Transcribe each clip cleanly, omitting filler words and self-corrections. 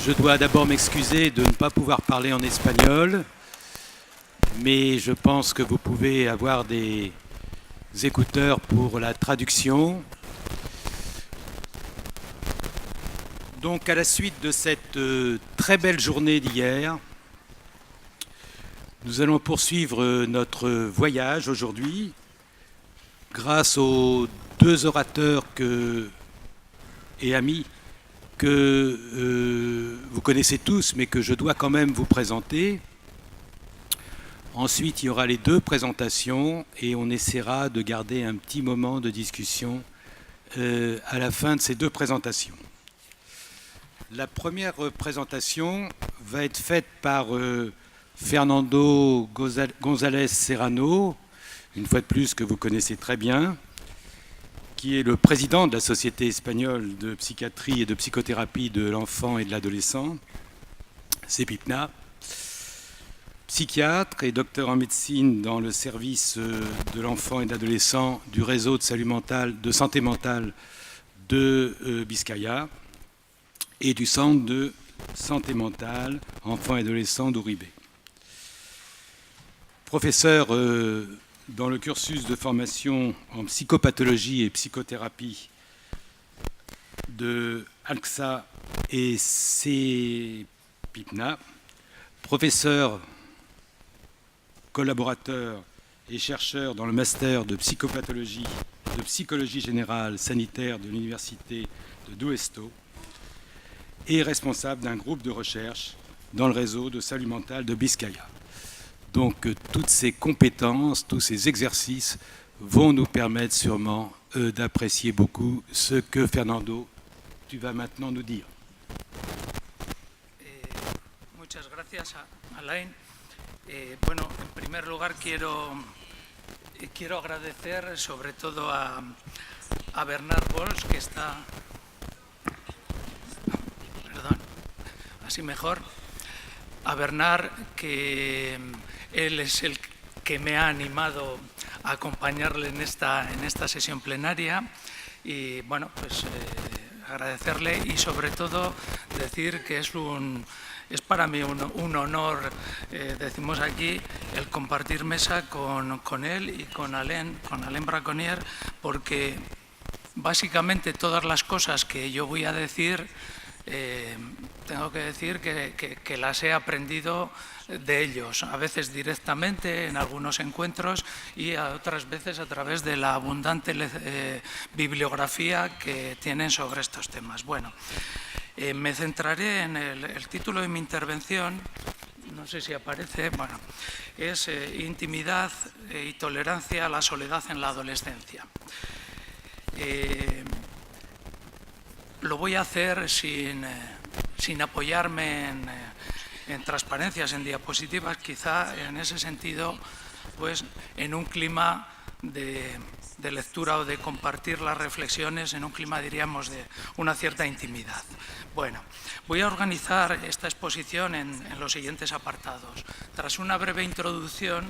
Je dois d'abord m'excuser de ne pas pouvoir parler en espagnol, mais je pense que vous pouvez avoir des écouteurs pour la traduction. Donc, à la suite de cette très belle journée d'hier, nous allons poursuivre notre voyage aujourd'hui grâce aux deux orateurs et amis que vous connaissez tous, mais que je dois quand même vous présenter. Ensuite, il y aura les deux présentations et on essaiera de garder un petit moment de discussion à la fin de ces deux présentations. La première présentation va être faite par Fernando González Serrano, une fois de plus que vous connaissez très bien, qui est le président de la Société espagnole de psychiatrie et de psychothérapie de l'enfant et de l'adolescent, CEPIPNA, psychiatre et docteur en médecine dans le service de l'enfant et de l'adolescent du réseau de santé mentale de Biscaya et du centre de santé mentale enfants et adolescents d'Uribe. Professeur dans le cursus de formation en psychopathologie et psychothérapie de ALXA et CEPIPNA, professeur, collaborateur et chercheur dans le master de psychopathologie et de psychologie générale sanitaire de l'université de Deusto et responsable d'un groupe de recherche dans le réseau de salut mental de Biscaya. Donc toutes ces compétences, tous ces exercices vont nous permettre sûrement d'apprécier beaucoup ce que Fernando, tu vas maintenant nous dire. Muchas gracias, Alain. Bueno, en primer lugar quiero agradecer sobre todo a Bernard Bols, que está... Perdón, así mejor. A Bernard, que él es el que me ha animado a acompañarle en esta sesión plenaria y bueno, pues agradecerle y sobre todo decir que es para mí un honor, decimos aquí, el compartir mesa con él y con Alain Braconier, porque básicamente todas las cosas que yo voy a decir tengo que decir que las he aprendido de ellos, a veces directamente en algunos encuentros y otras veces a través de la abundante bibliografía que tienen sobre estos temas. Bueno, me centraré en el título de mi intervención, no sé si aparece, bueno, es Intimidad y tolerancia a la soledad en la adolescencia. Lo voy a hacer sin apoyarme en transparencias, en diapositivas, quizá en ese sentido, pues en un clima de lectura o de compartir las reflexiones, en un clima, diríamos, de una cierta intimidad. Bueno, voy a organizar esta exposición en los siguientes apartados. Tras una breve introducción,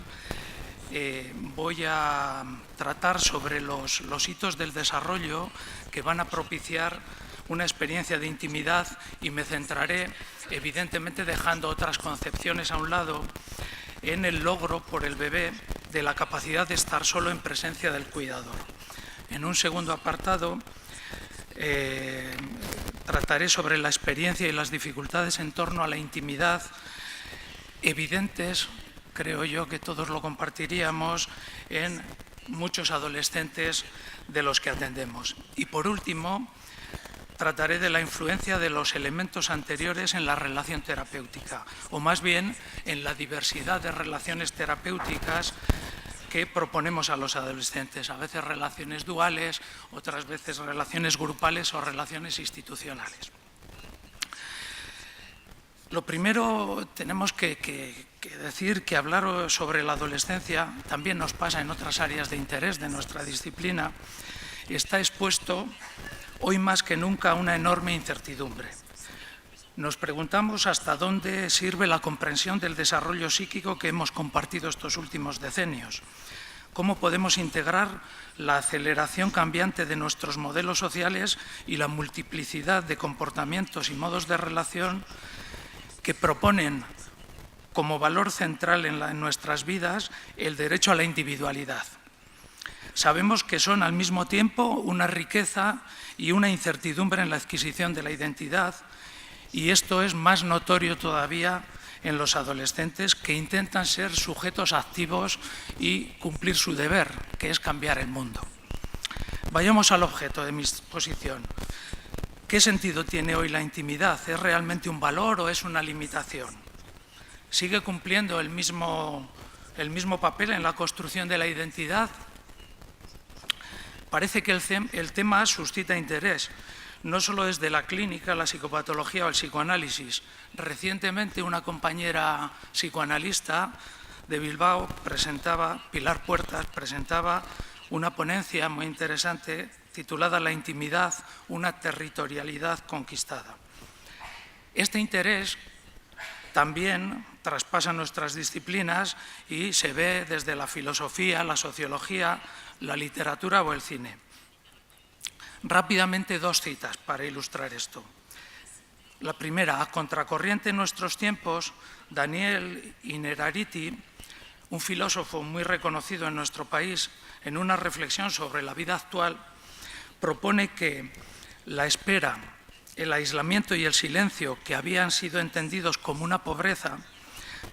voy a tratar sobre los hitos del desarrollo que van a propiciar una experiencia de intimidad y me centraré, evidentemente dejando otras concepciones a un lado, en el logro por el bebé de la capacidad de estar solo en presencia del cuidador. En un segundo apartado trataré sobre la experiencia y las dificultades en torno a la intimidad evidentes, creo yo que todos lo compartiríamos, en muchos adolescentes de los que atendemos. Y por último, trataré de la influencia de los elementos anteriores en la relación terapéutica, o más bien en la diversidad de relaciones terapéuticas que proponemos a los adolescentes, a veces relaciones duales, otras veces relaciones grupales o relaciones institucionales. Lo primero, tenemos que decir que hablar sobre la adolescencia también nos pasa en otras áreas de interés de nuestra disciplina. Está expuesto hoy más que nunca una enorme incertidumbre. Nos preguntamos hasta dónde sirve la comprensión del desarrollo psíquico que hemos compartido estos últimos decenios. cómo podemos integrar la aceleración cambiante de nuestros modelos sociales y la multiplicidad de comportamientos y modos de relación que proponen como valor central en nuestras vidas el derecho a la individualidad. Sabemos que son al mismo tiempo una riqueza y una incertidumbre en la adquisición de la identidad, y esto es más notorio todavía en los adolescentes, que intentan ser sujetos activos y cumplir su deber, que es cambiar el mundo. Vayamos al objeto de mi exposición. ¿Qué sentido tiene hoy la intimidad? ¿Es realmente un valor o es una limitación? ¿Sigue cumpliendo el mismo papel en la construcción de la identidad? Parece que el tema suscita interés, no solo desde la clínica, la psicopatología o el psicoanálisis. Recientemente una compañera psicoanalista de Bilbao, Pilar Puertas, presentaba una ponencia muy interesante titulada La intimidad, una territorialidad conquistada. Este interés también traspasa nuestras disciplinas y se ve desde la filosofía, la sociología, la literatura o el cine. Rápidamente dos citas para ilustrar esto. La primera, a contracorriente en nuestros tiempos, Daniel Innerarity, un filósofo muy reconocido en nuestro país, en una reflexión sobre la vida actual, propone que la espera, el aislamiento y el silencio, que habían sido entendidos como una pobreza,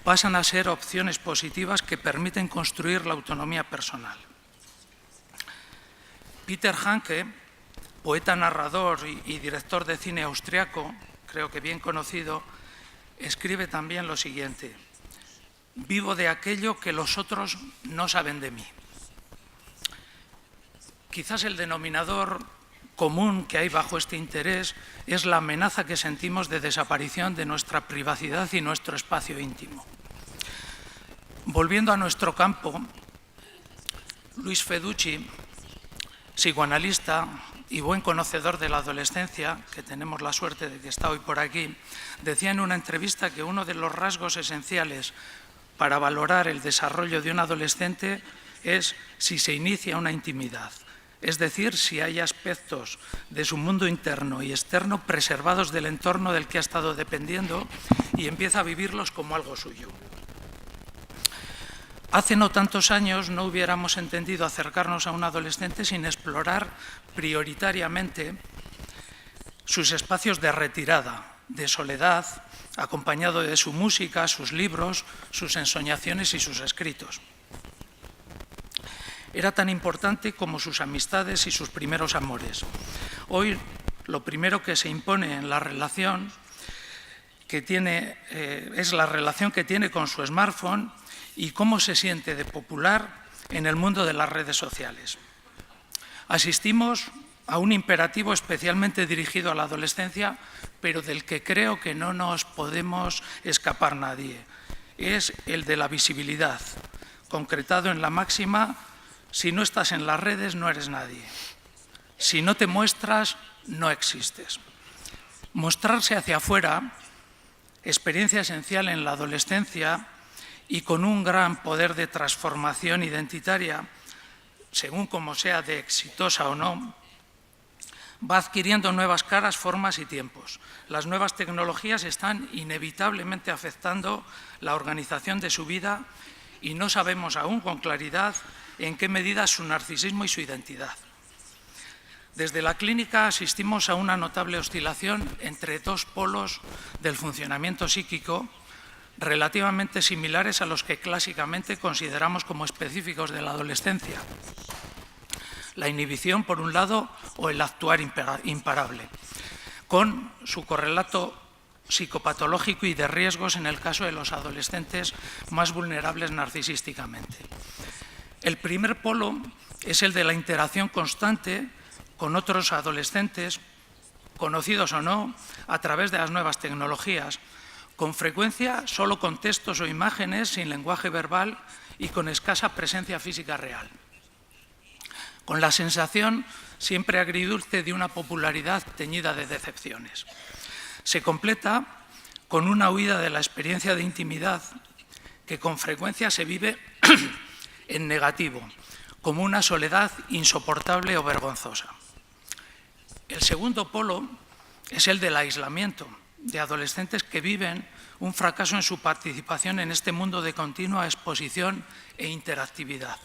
pasan a ser opciones positivas que permiten construir la autonomía personal. Peter Handke, poeta, narrador y director de cine austriaco, creo que bien conocido, escribe también lo siguiente: vivo de aquello que los otros no saben de mí. Quizás el denominador común que hay bajo este interés es la amenaza que sentimos de desaparición de nuestra privacidad y nuestro espacio íntimo. Volviendo a nuestro campo, Luis Feducci, psicoanalista y buen conocedor de la adolescencia, que tenemos la suerte de que está hoy por aquí, decía en una entrevista que uno de los rasgos esenciales para valorar el desarrollo de un adolescente es si se inicia una intimidad, es decir, si hay aspectos de su mundo interno y externo preservados del entorno del que ha estado dependiendo y empieza a vivirlos como algo suyo. Hace no tantos años no hubiéramos entendido acercarnos a un adolescente sin explorar prioritariamente sus espacios de retirada, de soledad, acompañado de su música, sus libros, sus ensoñaciones y sus escritos. Era tan importante como sus amistades y sus primeros amores. Hoy lo primero que se impone en la relación que tiene es la relación que tiene con su smartphone y cómo se siente de popular en el mundo de las redes sociales. Asistimos a un imperativo especialmente dirigido a la adolescencia, pero del que creo que no nos podemos escapar nadie. Es el de la visibilidad, concretado en la máxima: si no estás en las redes, no eres nadie. Si no te muestras, no existes. Mostrarse hacia afuera, experiencia esencial en la adolescencia y con un gran poder de transformación identitaria, según como sea de exitosa o no, va adquiriendo nuevas caras, formas y tiempos. Las nuevas tecnologías están inevitablemente afectando la organización de su vida y no sabemos aún con claridad en qué medida su narcisismo y su identidad. Desde la clínica asistimos a una notable oscilación entre dos polos del funcionamiento psíquico relativamente similares a los que clásicamente consideramos como específicos de la adolescencia. La inhibición, por un lado, o el actuar imparable, con su correlato psicopatológico y de riesgos en el caso de los adolescentes más vulnerables narcisísticamente. El primer polo es el de la interacción constante con otros adolescentes, conocidos o no, a través de las nuevas tecnologías, con frecuencia solo con textos o imágenes, sin lenguaje verbal y con escasa presencia física real. Con la sensación siempre agridulce de una popularidad teñida de decepciones. Se completa con una huida de la experiencia de intimidad que con frecuencia se vive en negativo, como una soledad insoportable o vergonzosa. El segundo polo es el del aislamiento, de adolescentes que viven un fracaso en su participación en este mundo de continua exposición e interactividad.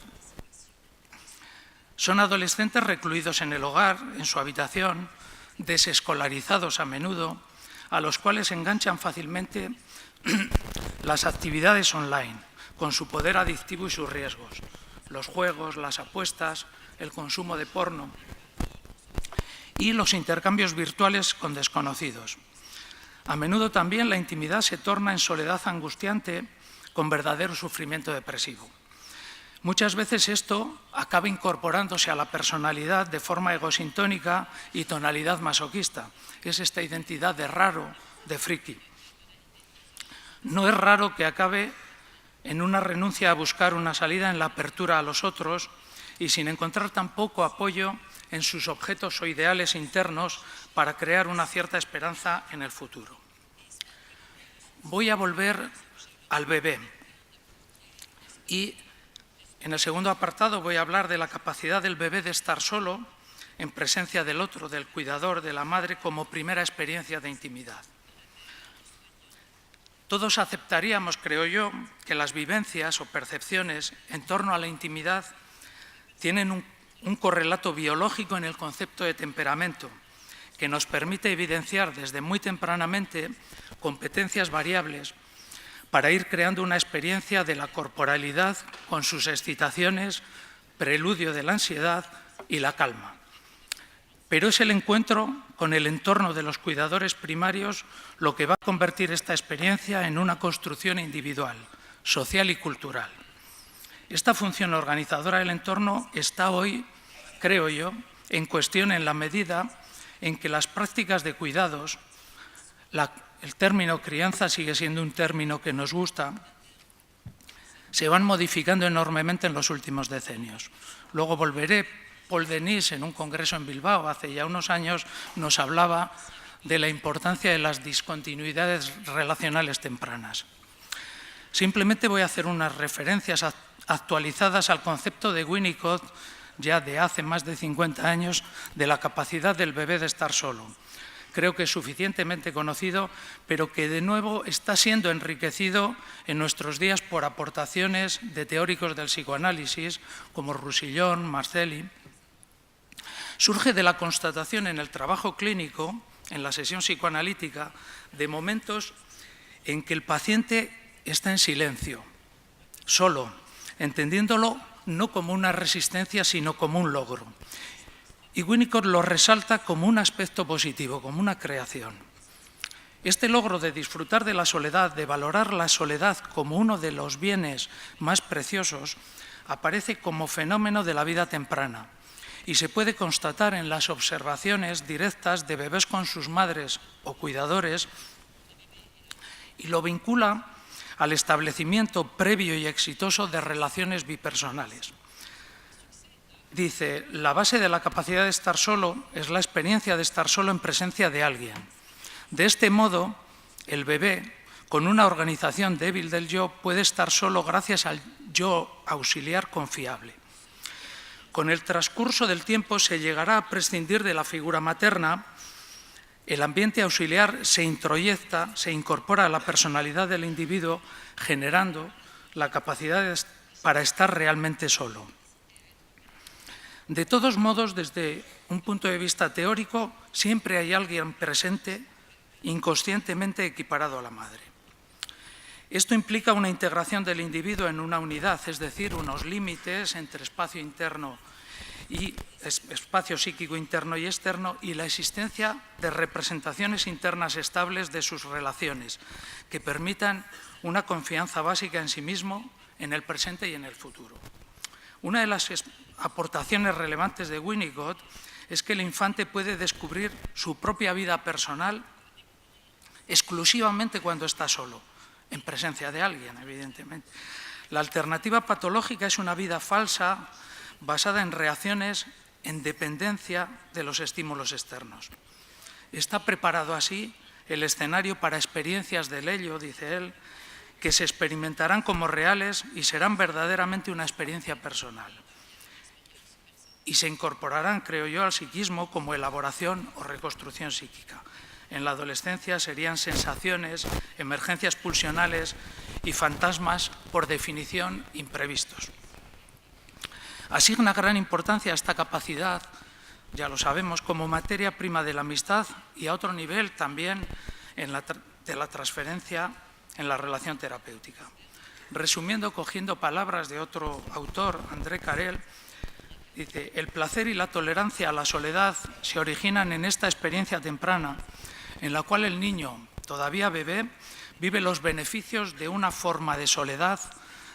Son adolescentes recluidos en el hogar, en su habitación, desescolarizados a menudo, a los cuales enganchan fácilmente las actividades online, con su poder adictivo y sus riesgos, los juegos, las apuestas, el consumo de porno y los intercambios virtuales con desconocidos. A menudo también la intimidad se torna en soledad angustiante con verdadero sufrimiento depresivo. Muchas veces esto acaba incorporándose a la personalidad de forma egosintónica y tonalidad masoquista. Es esta identidad de raro, de friki. No es raro que acabe en una renuncia a buscar una salida en la apertura a los otros y sin encontrar tampoco apoyo en sus objetos o ideales internos para crear una cierta esperanza en el futuro. Voy a volver al bebé y en el segundo apartado voy a hablar de la capacidad del bebé de estar solo en presencia del otro, del cuidador, de la madre, como primera experiencia de intimidad. Todos aceptaríamos, creo yo, que las vivencias o percepciones en torno a la intimidad tienen un correlato biológico en el concepto de temperamento, que nos permite evidenciar desde muy tempranamente competencias variables para ir creando una experiencia de la corporalidad con sus excitaciones, preludio de la ansiedad y la calma. Pero es el encuentro con el entorno de los cuidadores primarios lo que va a convertir esta experiencia en una construcción individual, social y cultural. Esta función organizadora del entorno está hoy, creo yo, en cuestión en la medida en que las prácticas de cuidados, el término crianza sigue siendo un término que nos gusta, se van modificando enormemente en los últimos decenios. Luego volveré. Paul Denis, en un congreso en Bilbao hace ya unos años, nos hablaba de la importancia de las discontinuidades relacionales tempranas. Simplemente voy a hacer unas referencias actualizadas al concepto de Winnicott, ya de hace más de 50 años, de la capacidad del bebé de estar solo. Creo que es suficientemente conocido, pero que de nuevo está siendo enriquecido en nuestros días por aportaciones de teóricos del psicoanálisis como Roussillon, Marcelli. Surge de la constatación en el trabajo clínico, en la sesión psicoanalítica, de momentos en que el paciente está en silencio, solo, entendiéndolo no como una resistencia, sino como un logro. Y Winnicott lo resalta como un aspecto positivo, como una creación. Este logro de disfrutar de la soledad, de valorar la soledad como uno de los bienes más preciosos, aparece como fenómeno de la vida temprana y se puede constatar en las observaciones directas de bebés con sus madres o cuidadores y lo vincula al establecimiento previo y exitoso de relaciones bipersonales. Dice, la base de la capacidad de estar solo es la experiencia de estar solo en presencia de alguien. De este modo, el bebé, con una organización débil del yo, puede estar solo gracias al yo auxiliar confiable. Con el transcurso del tiempo se llegará a prescindir de la figura materna, el ambiente auxiliar se introyecta, se incorpora a la personalidad del individuo, generando la capacidad para estar realmente solo. De todos modos, desde un punto de vista teórico, siempre hay alguien presente, inconscientemente equiparado a la madre. Esto implica una integración del individuo en una unidad, es decir, unos límites entre espacio interno y espacio psíquico interno y externo y la existencia de representaciones internas estables de sus relaciones que permitan una confianza básica en sí mismo, en el presente y en el futuro. Una de las aportaciones relevantes de Winnicott es que el infante puede descubrir su propia vida personal exclusivamente cuando está solo, en presencia de alguien, evidentemente. La alternativa patológica es una vida falsa basada en reacciones en dependencia de los estímulos externos. Está preparado así el escenario para experiencias del ello, dice él, que se experimentarán como reales y serán verdaderamente una experiencia personal. Y se incorporarán, creo yo, al psiquismo como elaboración o reconstrucción psíquica. En la adolescencia serían sensaciones, emergencias pulsionales y fantasmas, por definición, imprevistos. Asigna gran importancia a esta capacidad, ya lo sabemos, como materia prima de la amistad y a otro nivel también de la transferencia en la relación terapéutica. Resumiendo, cogiendo palabras de otro autor, André Carrel, dice: el placer y la tolerancia a la soledad se originan en esta experiencia temprana, en la cual el niño, todavía bebé, vive los beneficios de una forma de soledad,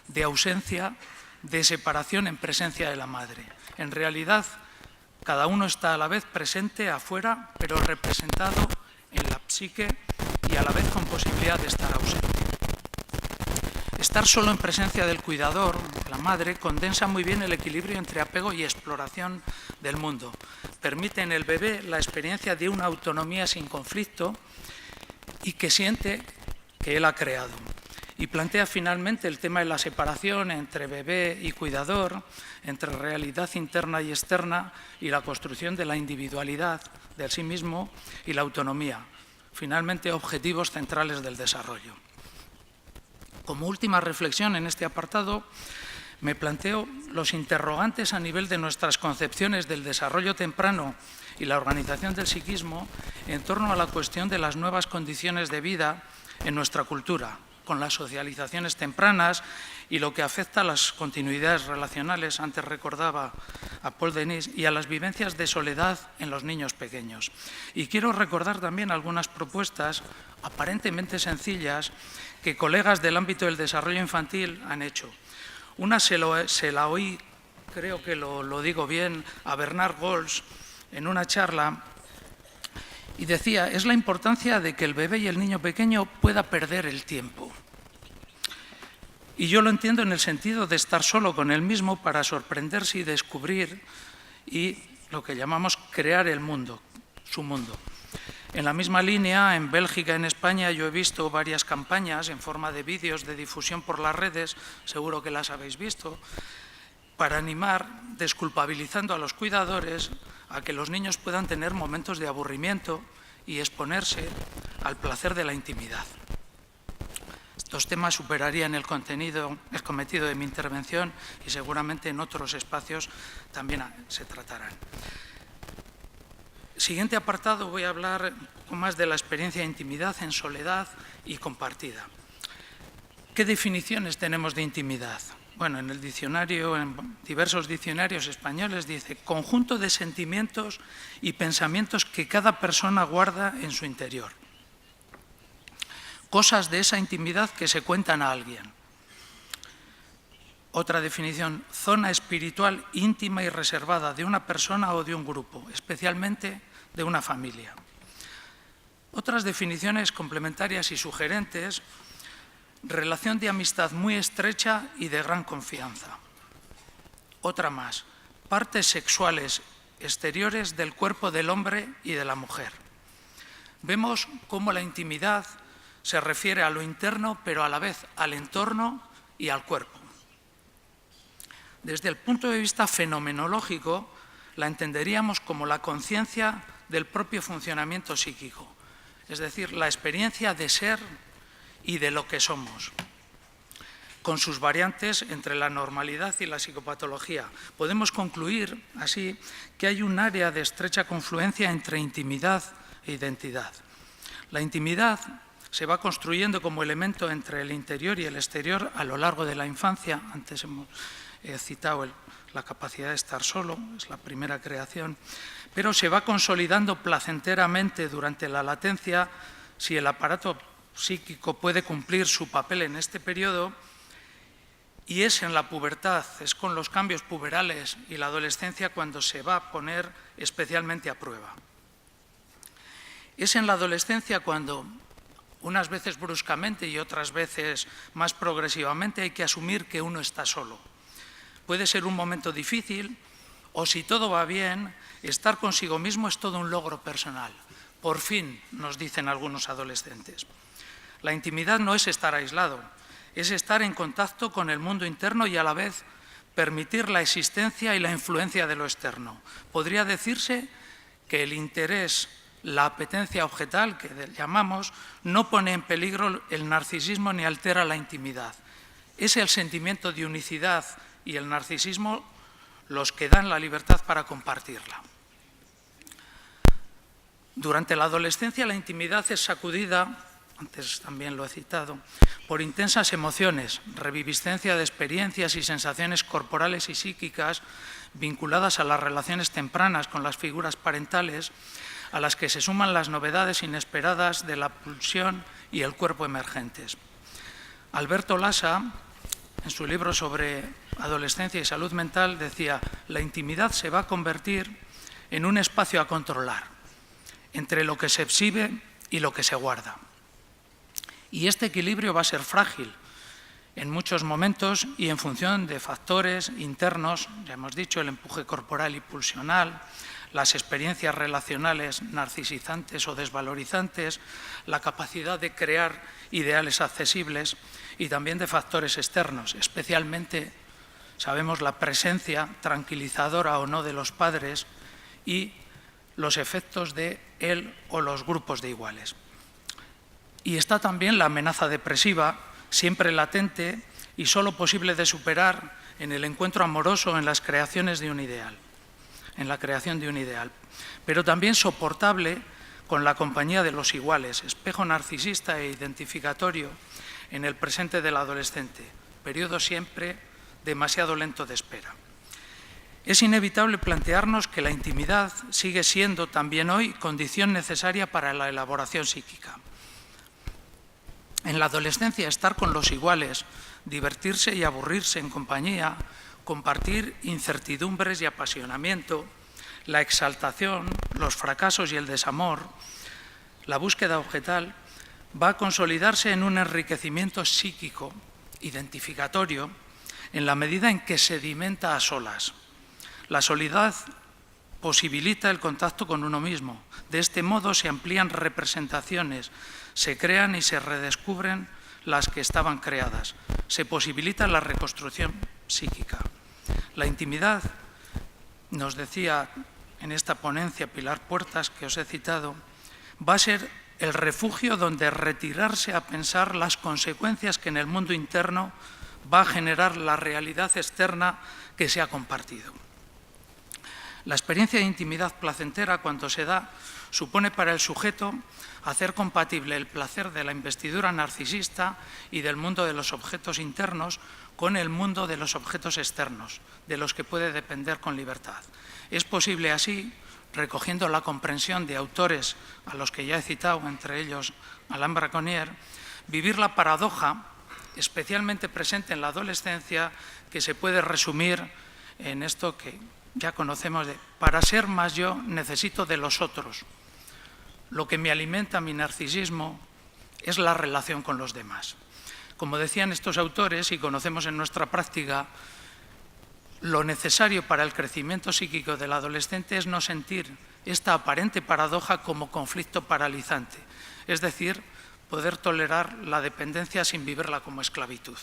de ausencia, de separación en presencia de la madre. En realidad, cada uno está a la vez presente afuera, pero representado en la psique y a la vez con posibilidad de estar ausente. Estar solo en presencia del cuidador, la madre, condensa muy bien el equilibrio entre apego y exploración del mundo. Permite en el bebé la experiencia de una autonomía sin conflicto y que siente que él ha creado. Y plantea finalmente el tema de la separación entre bebé y cuidador, entre realidad interna y externa y la construcción de la individualidad del sí mismo y la autonomía. Finalmente, objetivos centrales del desarrollo. Como última reflexión en este apartado, me planteo los interrogantes a nivel de nuestras concepciones del desarrollo temprano y la organización del psiquismo en torno a la cuestión de las nuevas condiciones de vida en nuestra cultura, con las socializaciones tempranas y lo que afecta a las continuidades relacionales, antes recordaba a Paul Denis, y a las vivencias de soledad en los niños pequeños. Y quiero recordar también algunas propuestas aparentemente sencillas que colegas del ámbito del desarrollo infantil han hecho. Una se la oí, creo que lo digo bien, a Bernard Gols en una charla, y decía: es la importancia de que el bebé y el niño pequeño pueda perder el tiempo. Y yo lo entiendo en el sentido de estar solo con él mismo para sorprenderse y descubrir y lo que llamamos crear el mundo, su mundo. En la misma línea, en Bélgica, en España, yo he visto varias campañas en forma de vídeos de difusión por las redes, seguro que las habéis visto, para animar, desculpabilizando a los cuidadores, a que los niños puedan tener momentos de aburrimiento y exponerse al placer de la intimidad. Estos temas superarían el cometido de mi intervención y seguramente en otros espacios también se tratarán. Siguiente apartado, voy a hablar un poco más de la experiencia de intimidad en soledad y compartida. ¿Qué definiciones tenemos de intimidad? Bueno, en el diccionario, en diversos diccionarios españoles, dice: conjunto de sentimientos y pensamientos que cada persona guarda en su interior. Cosas de esa intimidad que se cuentan a alguien. Otra definición: zona espiritual íntima y reservada de una persona o de un grupo, especialmente de una familia. Otras definiciones complementarias y sugerentes: relación de amistad muy estrecha y de gran confianza. Otra más: partes sexuales exteriores del cuerpo del hombre y de la mujer. Vemos cómo la intimidad se refiere a lo interno, pero a la vez al entorno y al cuerpo. Desde el punto de vista fenomenológico, la entenderíamos como la conciencia del propio funcionamiento psíquico, es decir, la experiencia de ser y de lo que somos, con sus variantes entre la normalidad y la psicopatología. Podemos concluir así que hay un área de estrecha confluencia entre intimidad e identidad. La intimidad se va construyendo como elemento entre el interior y el exterior a lo largo de la infancia. Antes hemos citado la capacidad de estar solo, es la primera creación, pero se va consolidando placenteramente durante la latencia si el aparato psíquico puede cumplir su papel en este periodo, y es en la pubertad, es con los cambios puberales y la adolescencia cuando se va a poner especialmente a prueba. Es en la adolescencia cuando, unas veces bruscamente y otras veces más progresivamente, hay que asumir que uno está solo. Puede ser un momento difícil o, si todo va bien, estar consigo mismo es todo un logro personal. Por fin, nos dicen algunos adolescentes. La intimidad no es estar aislado, es estar en contacto con el mundo interno y a la vez permitir la existencia y la influencia de lo externo. Podría decirse que el interés, la apetencia objetal, que llamamos, no pone en peligro el narcisismo ni altera la intimidad. Es el sentimiento de unicidad y el narcisismo los que dan la libertad para compartirla. Durante la adolescencia la intimidad es sacudida, antes también lo he citado, por intensas emociones, reviviscencia de experiencias y sensaciones corporales y psíquicas vinculadas a las relaciones tempranas con las figuras parentales, a las que se suman las novedades inesperadas de la pulsión y el cuerpo emergentes. Alberto Lassa, en su libro sobre adolescencia y salud mental, decía: la intimidad se va a convertir en un espacio a controlar, entre lo que se exhibe y lo que se guarda. Y este equilibrio va a ser frágil en muchos momentos y en función de factores internos, ya hemos dicho, el empuje corporal y pulsional, las experiencias relacionales narcisizantes o desvalorizantes, la capacidad de crear ideales accesibles y también de factores externos, especialmente, sabemos, la presencia tranquilizadora o no de los padres y los efectos de él o los grupos de iguales. Y está también la amenaza depresiva, siempre latente y solo posible de superar en el encuentro amoroso, en las creaciones de un ideal, en la creación de un ideal, pero también soportable con la compañía de los iguales, espejo narcisista e identificatorio en el presente del adolescente, periodo siempre demasiado lento de espera. Es inevitable plantearnos que la intimidad sigue siendo también hoy condición necesaria para la elaboración psíquica. En la adolescencia, estar con los iguales, divertirse y aburrirse en compañía, compartir incertidumbres y apasionamiento, la exaltación, los fracasos y el desamor, la búsqueda objetal, va a consolidarse en un enriquecimiento psíquico, identificatorio, en la medida en que sedimenta a solas. La soledad posibilita el contacto con uno mismo. De este modo se amplían representaciones, se crean y se redescubren las que estaban creadas. Se posibilita la reconstrucción psíquica. La intimidad, nos decía en esta ponencia Pilar Puertas, que os he citado, va a ser el refugio donde retirarse a pensar las consecuencias que en el mundo interno va a generar la realidad externa que se ha compartido. La experiencia de intimidad placentera, cuando se da, supone para el sujeto hacer compatible el placer de la investidura narcisista y del mundo de los objetos internos con el mundo de los objetos externos, de los que puede depender con libertad. Es posible así, recogiendo la comprensión de autores a los que ya he citado, entre ellos Alain Braconier, vivir la paradoja especialmente presente en la adolescencia, que se puede resumir en esto que ya conocemos de: para ser más yo necesito de los otros. Lo que me alimenta mi narcisismo es la relación con los demás. Como decían estos autores, y conocemos en nuestra práctica, lo necesario para el crecimiento psíquico del adolescente es no sentir esta aparente paradoja como conflicto paralizante, es decir, poder tolerar la dependencia sin vivirla como esclavitud.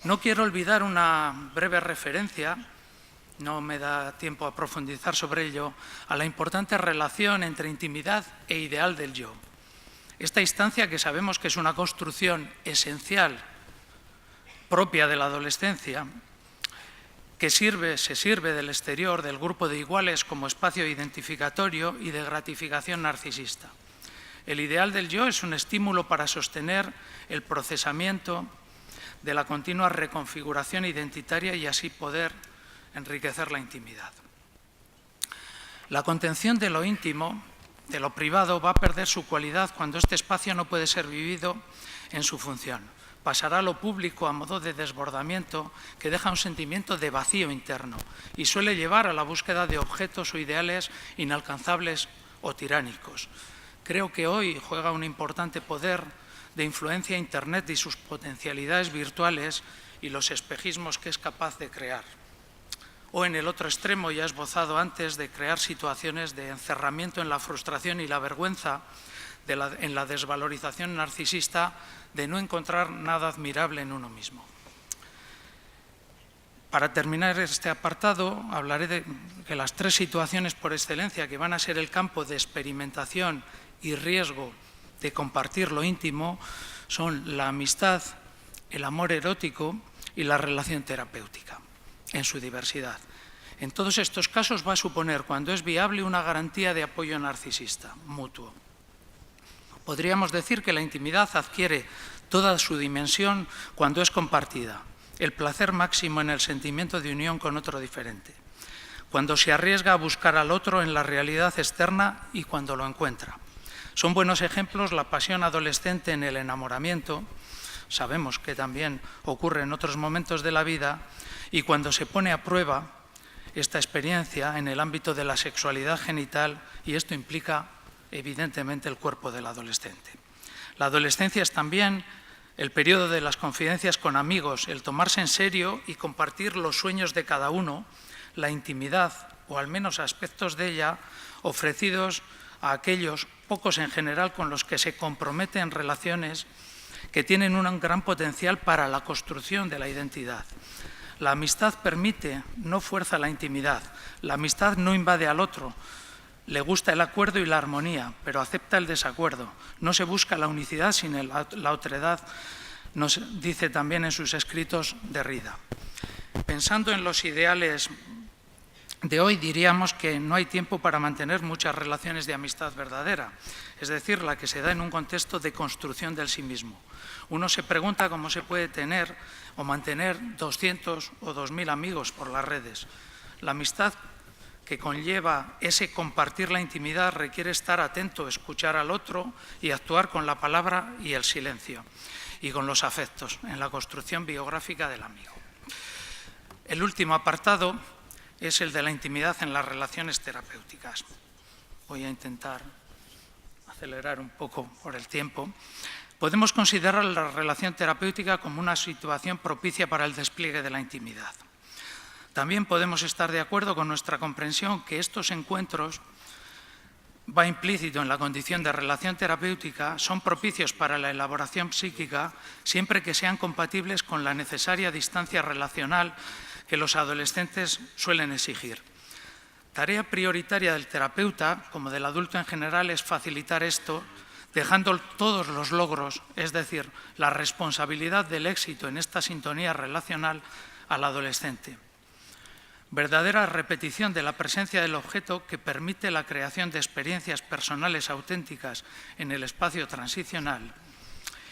No quiero olvidar una breve referencia, no me da tiempo a profundizar sobre ello, a la importante relación entre intimidad e ideal del yo. Esta instancia, que sabemos que es una construcción esencial propia de la adolescencia, que se sirve del exterior, del grupo de iguales, como espacio identificatorio y de gratificación narcisista. El ideal del yo es un estímulo para sostener el procesamiento de la continua reconfiguración identitaria y así poder enriquecer la intimidad. La contención de lo íntimo, de lo privado, va a perder su cualidad cuando este espacio no puede ser vivido en su función. Pasará a lo público a modo de desbordamiento que deja un sentimiento de vacío interno y suele llevar a la búsqueda de objetos o ideales inalcanzables o tiránicos. Creo que hoy juega un importante poder de influencia Internet y sus potencialidades virtuales y los espejismos que es capaz de crear. O en el otro extremo, ya esbozado antes, de crear situaciones de encerramiento en la frustración y la vergüenza, en la desvalorización narcisista de no encontrar nada admirable en uno mismo. Para terminar este apartado, hablaré de que las tres situaciones por excelencia que van a ser el campo de experimentación y riesgo de compartir lo íntimo son la amistad, el amor erótico y la relación terapéutica, en su diversidad. En todos estos casos va a suponer, cuando es viable, una garantía de apoyo narcisista mutuo. Podríamos decir que la intimidad adquiere toda su dimensión cuando es compartida, el placer máximo en el sentimiento de unión con otro diferente, cuando se arriesga a buscar al otro en la realidad externa y cuando lo encuentra. Son buenos ejemplos la pasión adolescente en el enamoramiento, sabemos que también ocurre en otros momentos de la vida, y cuando se pone a prueba esta experiencia en el ámbito de la sexualidad genital, y esto implica evidentemente el cuerpo del adolescente. La adolescencia es también el periodo de las confidencias con amigos, el tomarse en serio y compartir los sueños de cada uno, la intimidad, o al menos aspectos de ella, ofrecidos a aquellos, pocos en general, con los que se compromete en relaciones que tienen un gran potencial para la construcción de la identidad. La amistad permite, no fuerza la intimidad. La amistad no invade al otro. Le gusta el acuerdo y la armonía, pero acepta el desacuerdo. No se busca la unicidad sino la otredad, nos dice también en sus escritos Derrida. Pensando en los ideales de hoy, diríamos que no hay tiempo para mantener muchas relaciones de amistad verdadera, es decir, la que se da en un contexto de construcción del sí mismo. Uno se pregunta cómo se puede tener o mantener 200 o 2000 amigos por las redes. La amistad que conlleva ese compartir la intimidad requiere estar atento, escuchar al otro y actuar con la palabra y el silencio y con los afectos en la construcción biográfica del amigo. El último apartado es el de la intimidad en las relaciones terapéuticas. Voy a intentar acelerar un poco por el tiempo. Podemos considerar la relación terapéutica como una situación propicia para el despliegue de la intimidad. También podemos estar de acuerdo con nuestra comprensión que estos encuentros, va implícito en la condición de relación terapéutica, son propicios para la elaboración psíquica siempre que sean compatibles con la necesaria distancia relacional que los adolescentes suelen exigir. Tarea prioritaria del terapeuta, como del adulto en general, es facilitar esto, dejando todos los logros, es decir, la responsabilidad del éxito en esta sintonía relacional al adolescente. Verdadera repetición de la presencia del objeto que permite la creación de experiencias personales auténticas en el espacio transicional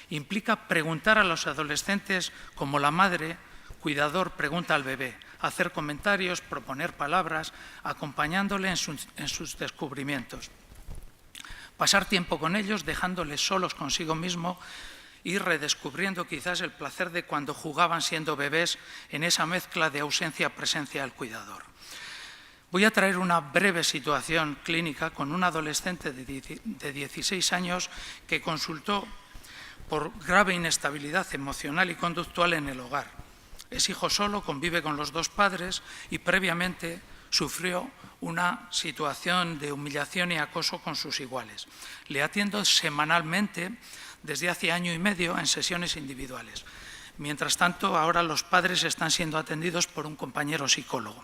implica preguntar a los adolescentes como la madre, cuidador, pregunta al bebé, hacer comentarios, proponer palabras, acompañándole en sus descubrimientos. Pasar tiempo con ellos, dejándoles solos consigo mismo y redescubriendo quizás el placer de cuando jugaban siendo bebés en esa mezcla de ausencia-presencia del cuidador. Voy a traer una breve situación clínica con un adolescente de 16 años que consultó por grave inestabilidad emocional y conductual en el hogar. Es hijo solo, convive con los dos padres y previamente sufrió una situación de humillación y acoso con sus iguales. Le atiendo semanalmente desde hace año y medio en sesiones individuales. Mientras tanto, ahora los padres están siendo atendidos por un compañero psicólogo.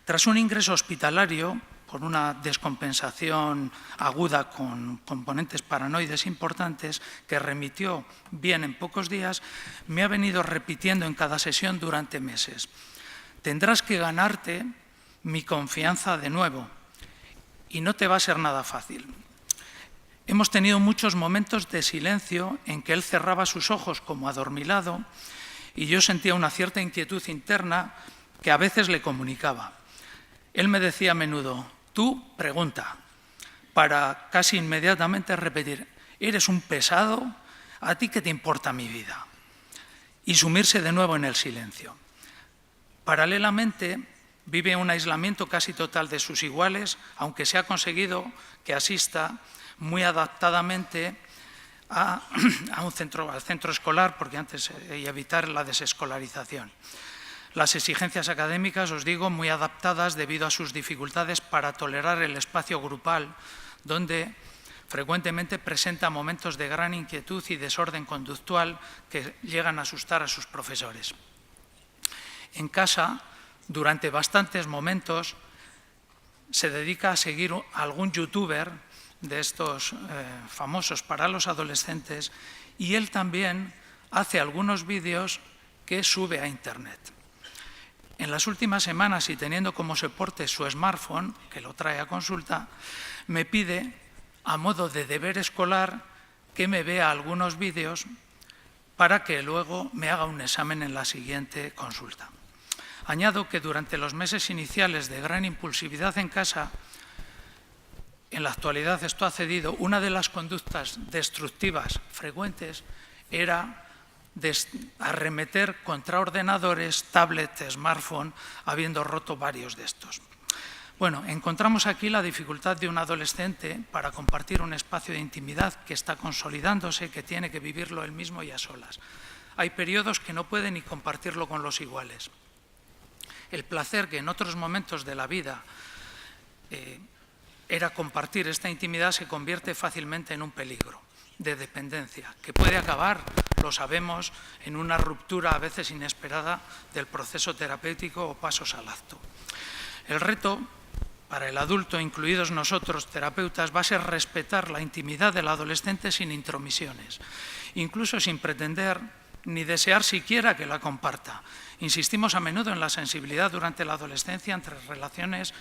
Tras un ingreso hospitalario por una descompensación aguda con componentes paranoides importantes que remitió bien en pocos días, me ha venido repitiendo en cada sesión durante meses: tendrás que ganarte mi confianza de nuevo y no te va a ser nada fácil. Hemos tenido muchos momentos de silencio en que él cerraba sus ojos como adormilado y yo sentía una cierta inquietud interna que a veces le comunicaba. Él me decía a menudo: tú pregunta, para casi inmediatamente repetir: eres un pesado, ¿a ti qué te importa mi vida? Y sumirse de nuevo en el silencio. Paralelamente, vive un aislamiento casi total de sus iguales, aunque se ha conseguido que asista muy adaptadamente al centro escolar, porque antes y evitar la desescolarización. Las exigencias académicas, os digo, muy adaptadas debido a sus dificultades para tolerar el espacio grupal, donde Frecuentemente presenta momentos de gran inquietud y desorden conductual que llegan a asustar a sus profesores. En casa, durante bastantes momentos, se dedica a seguir a algún youtuber de estos famosos para los adolescentes, y él también hace algunos vídeos que sube a Internet. En las últimas semanas, y teniendo como soporte su smartphone, que lo trae a consulta, me pide, a modo de deber escolar, que me vea algunos vídeos para que luego me haga un examen en la siguiente consulta. Añado que durante los meses iniciales de gran impulsividad en casa, en la actualidad esto ha cedido. Una de las conductas destructivas frecuentes era arremeter contra ordenadores, tablets, smartphone, habiendo roto varios de estos. Bueno, encontramos aquí la dificultad de un adolescente para compartir un espacio de intimidad que está consolidándose, que tiene que vivirlo él mismo y a solas. Hay periodos que no puede ni compartirlo con los iguales. El placer que en otros momentos de la vida era compartir esta intimidad se convierte fácilmente en un peligro de dependencia, que puede acabar, lo sabemos, en una ruptura a veces inesperada del proceso terapéutico o pasos al acto. El reto para el adulto, incluidos nosotros, terapeutas, va a ser respetar la intimidad del adolescente sin intromisiones, incluso sin pretender ni desear siquiera que la comparta. Insistimos a menudo en la sensibilidad durante la adolescencia entre relaciones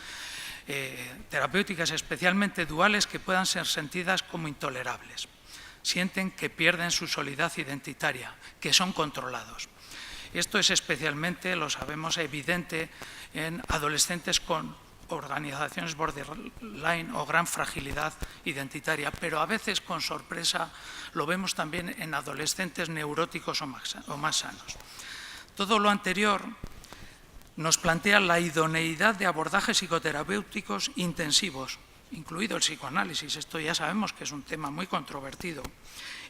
terapéuticas, especialmente duales, que puedan ser sentidas como intolerables. Sienten que pierden su solidez identitaria, que son controlados. Esto es especialmente, lo sabemos, evidente en adolescentes con organizaciones borderline o gran fragilidad identitaria, pero a veces, con sorpresa, lo vemos también en adolescentes neuróticos o más sanos. Todo lo anterior nos plantea la idoneidad de abordajes psicoterapéuticos intensivos, incluido el psicoanálisis. Esto ya sabemos que es un tema muy controvertido,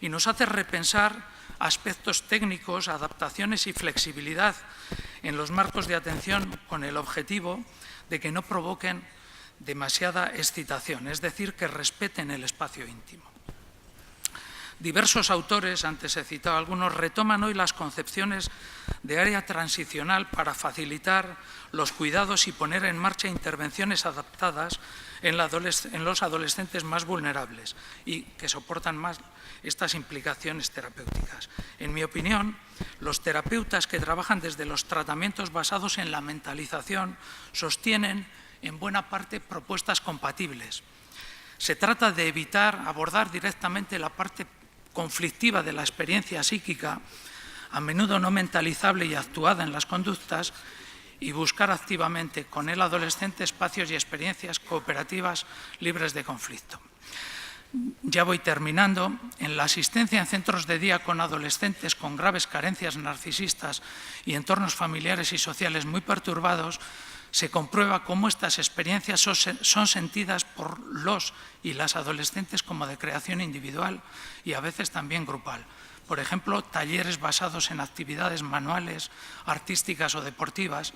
y nos hace repensar aspectos técnicos, adaptaciones y flexibilidad en los marcos de atención, con el objetivo de que no provoquen demasiada excitación, es decir, que respeten el espacio íntimo. Diversos autores, antes he citado algunos, retoman hoy las concepciones de área transicional para facilitar los cuidados y poner en marcha intervenciones adaptadas en los adolescentes más vulnerables y que soportan más estas implicaciones terapéuticas. En mi opinión, los terapeutas que trabajan desde los tratamientos basados en la mentalización sostienen en buena parte propuestas compatibles. Se trata de evitar abordar directamente la parte conflictiva de la experiencia psíquica, a menudo no mentalizable y actuada en las conductas, y buscar activamente con el adolescente espacios y experiencias cooperativas libres de conflicto. Ya voy terminando. En la asistencia en centros de día con adolescentes con graves carencias narcisistas y entornos familiares y sociales muy perturbados, se comprueba cómo estas experiencias son sentidas por los y las adolescentes como de creación individual y a veces también grupal. Por ejemplo, talleres basados en actividades manuales, artísticas o deportivas,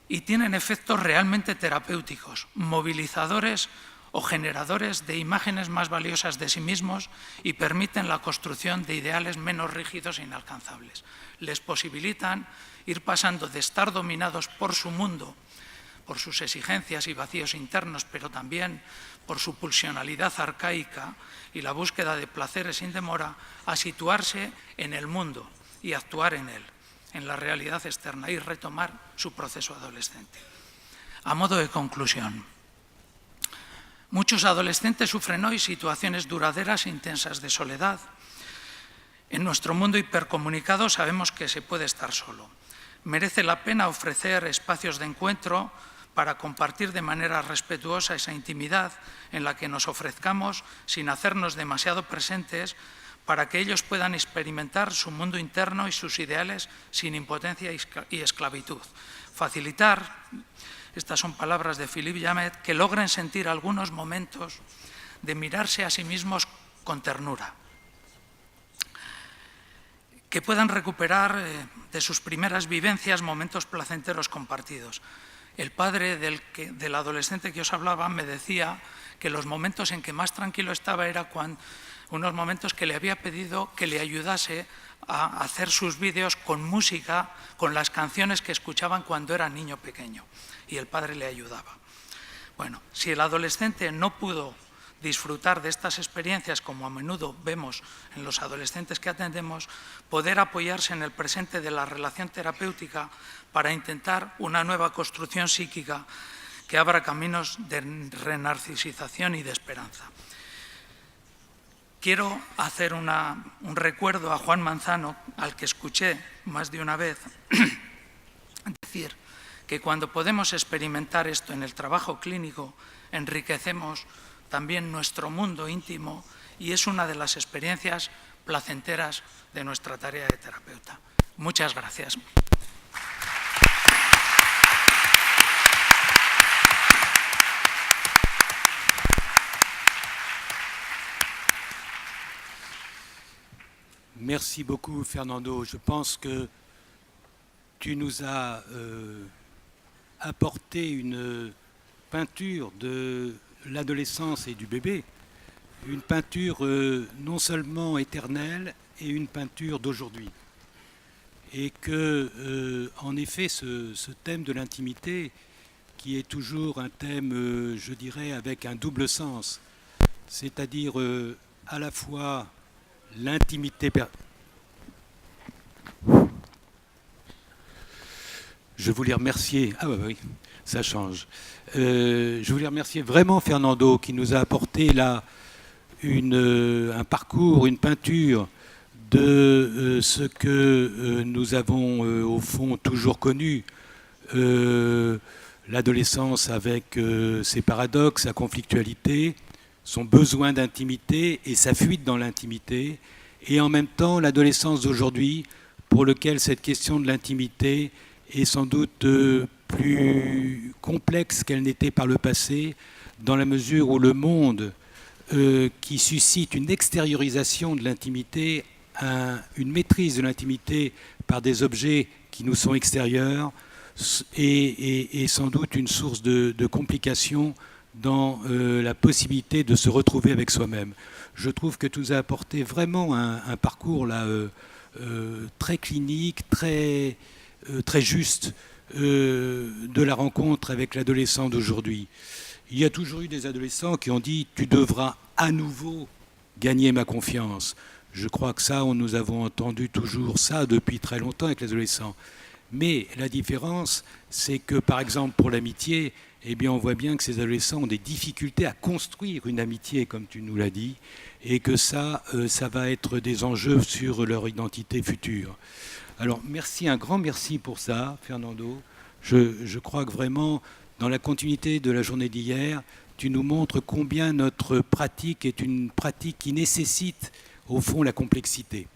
y tienen efectos realmente terapéuticos, movilizadores o generadores de imágenes más valiosas de sí mismos, y permiten la construcción de ideales menos rígidos e inalcanzables. Les posibilitan ir pasando de estar dominados por su mundo, por sus exigencias y vacíos internos, pero también por su pulsionalidad arcaica y la búsqueda de placeres sin demora, a situarse en el mundo y actuar en él, en la realidad externa, y retomar su proceso adolescente. A modo de conclusión, muchos adolescentes sufren hoy situaciones duraderas e intensas de soledad. En nuestro mundo hipercomunicado sabemos que se puede estar solo. Merece la pena ofrecer espacios de encuentro para compartir de manera respetuosa esa intimidad en la que nos ofrezcamos sin hacernos demasiado presentes, para que ellos puedan experimentar su mundo interno y sus ideales sin impotencia y esclavitud. Facilitar, estas son palabras de Philippe Jamet, que logren sentir algunos momentos de mirarse a sí mismos con ternura, que puedan recuperar de sus primeras vivencias momentos placenteros compartidos, El padre del adolescente que os hablaba me decía que los momentos en que más tranquilo estaba era unos momentos que le había pedido que le ayudase a hacer sus vídeos con música, con las canciones que escuchaban cuando era niño pequeño, y el padre le ayudaba. Bueno, si el adolescente no pudo disfrutar de estas experiencias, como a menudo vemos en los adolescentes que atendemos, poder apoyarse en el presente de la relación terapéutica para intentar una nueva construcción psíquica que abra caminos de renarcisización y de esperanza. Quiero hacer un recuerdo a Juan Manzano, al que escuché más de una vez decir que cuando podemos experimentar esto en el trabajo clínico, enriquecemos también nuestro mundo íntimo y es una de las experiencias placenteras de nuestra tarea de terapeuta. Muchas gracias. Merci beaucoup, Fernando. Je pense que tu nous as apporté une peinture de l'adolescence et du bébé, une peinture non seulement éternelle et une peinture d'aujourd'hui. Et que, en effet, ce thème de l'intimité, qui est toujours un thème, je dirais, avec un double sens, c'est-à-dire à la fois l'intimité. Je voulais remercier. Ah oui, ça change. Je voulais remercier vraiment Fernando qui nous a apporté là un parcours, une peinture de ce que nous avons au fond toujours connu. L'adolescence avec ses paradoxes, sa conflictualité, son besoin d'intimité et sa fuite dans l'intimité, et en même temps l'adolescence d'aujourd'hui pour lequel cette question de l'intimité est sans doute plus complexe qu'elle n'était par le passé, dans la mesure où le monde qui suscite une extériorisation de l'intimité, une maîtrise de l'intimité par des objets qui nous sont extérieurs, est sans doute une source de complications dans la possibilité de se retrouver avec soi-même. Je trouve que tu nous as apporté vraiment un parcours là, très clinique, très juste de la rencontre avec l'adolescent d'aujourd'hui. Il y a toujours eu des adolescents qui ont dit « tu devras à nouveau gagner ma confiance ». Je crois que ça, nous avons entendu toujours ça depuis très longtemps avec les adolescents. Mais la différence, c'est que par exemple pour l'amitié, eh bien, on voit bien que ces adolescents ont des difficultés à construire une amitié, comme tu nous l'as dit, et que ça va être des enjeux sur leur identité future. Alors, merci, un grand merci pour ça, Fernando. Je crois que vraiment, dans la continuité de la journée d'hier, tu nous montres combien notre pratique est une pratique qui nécessite, au fond, la complexité.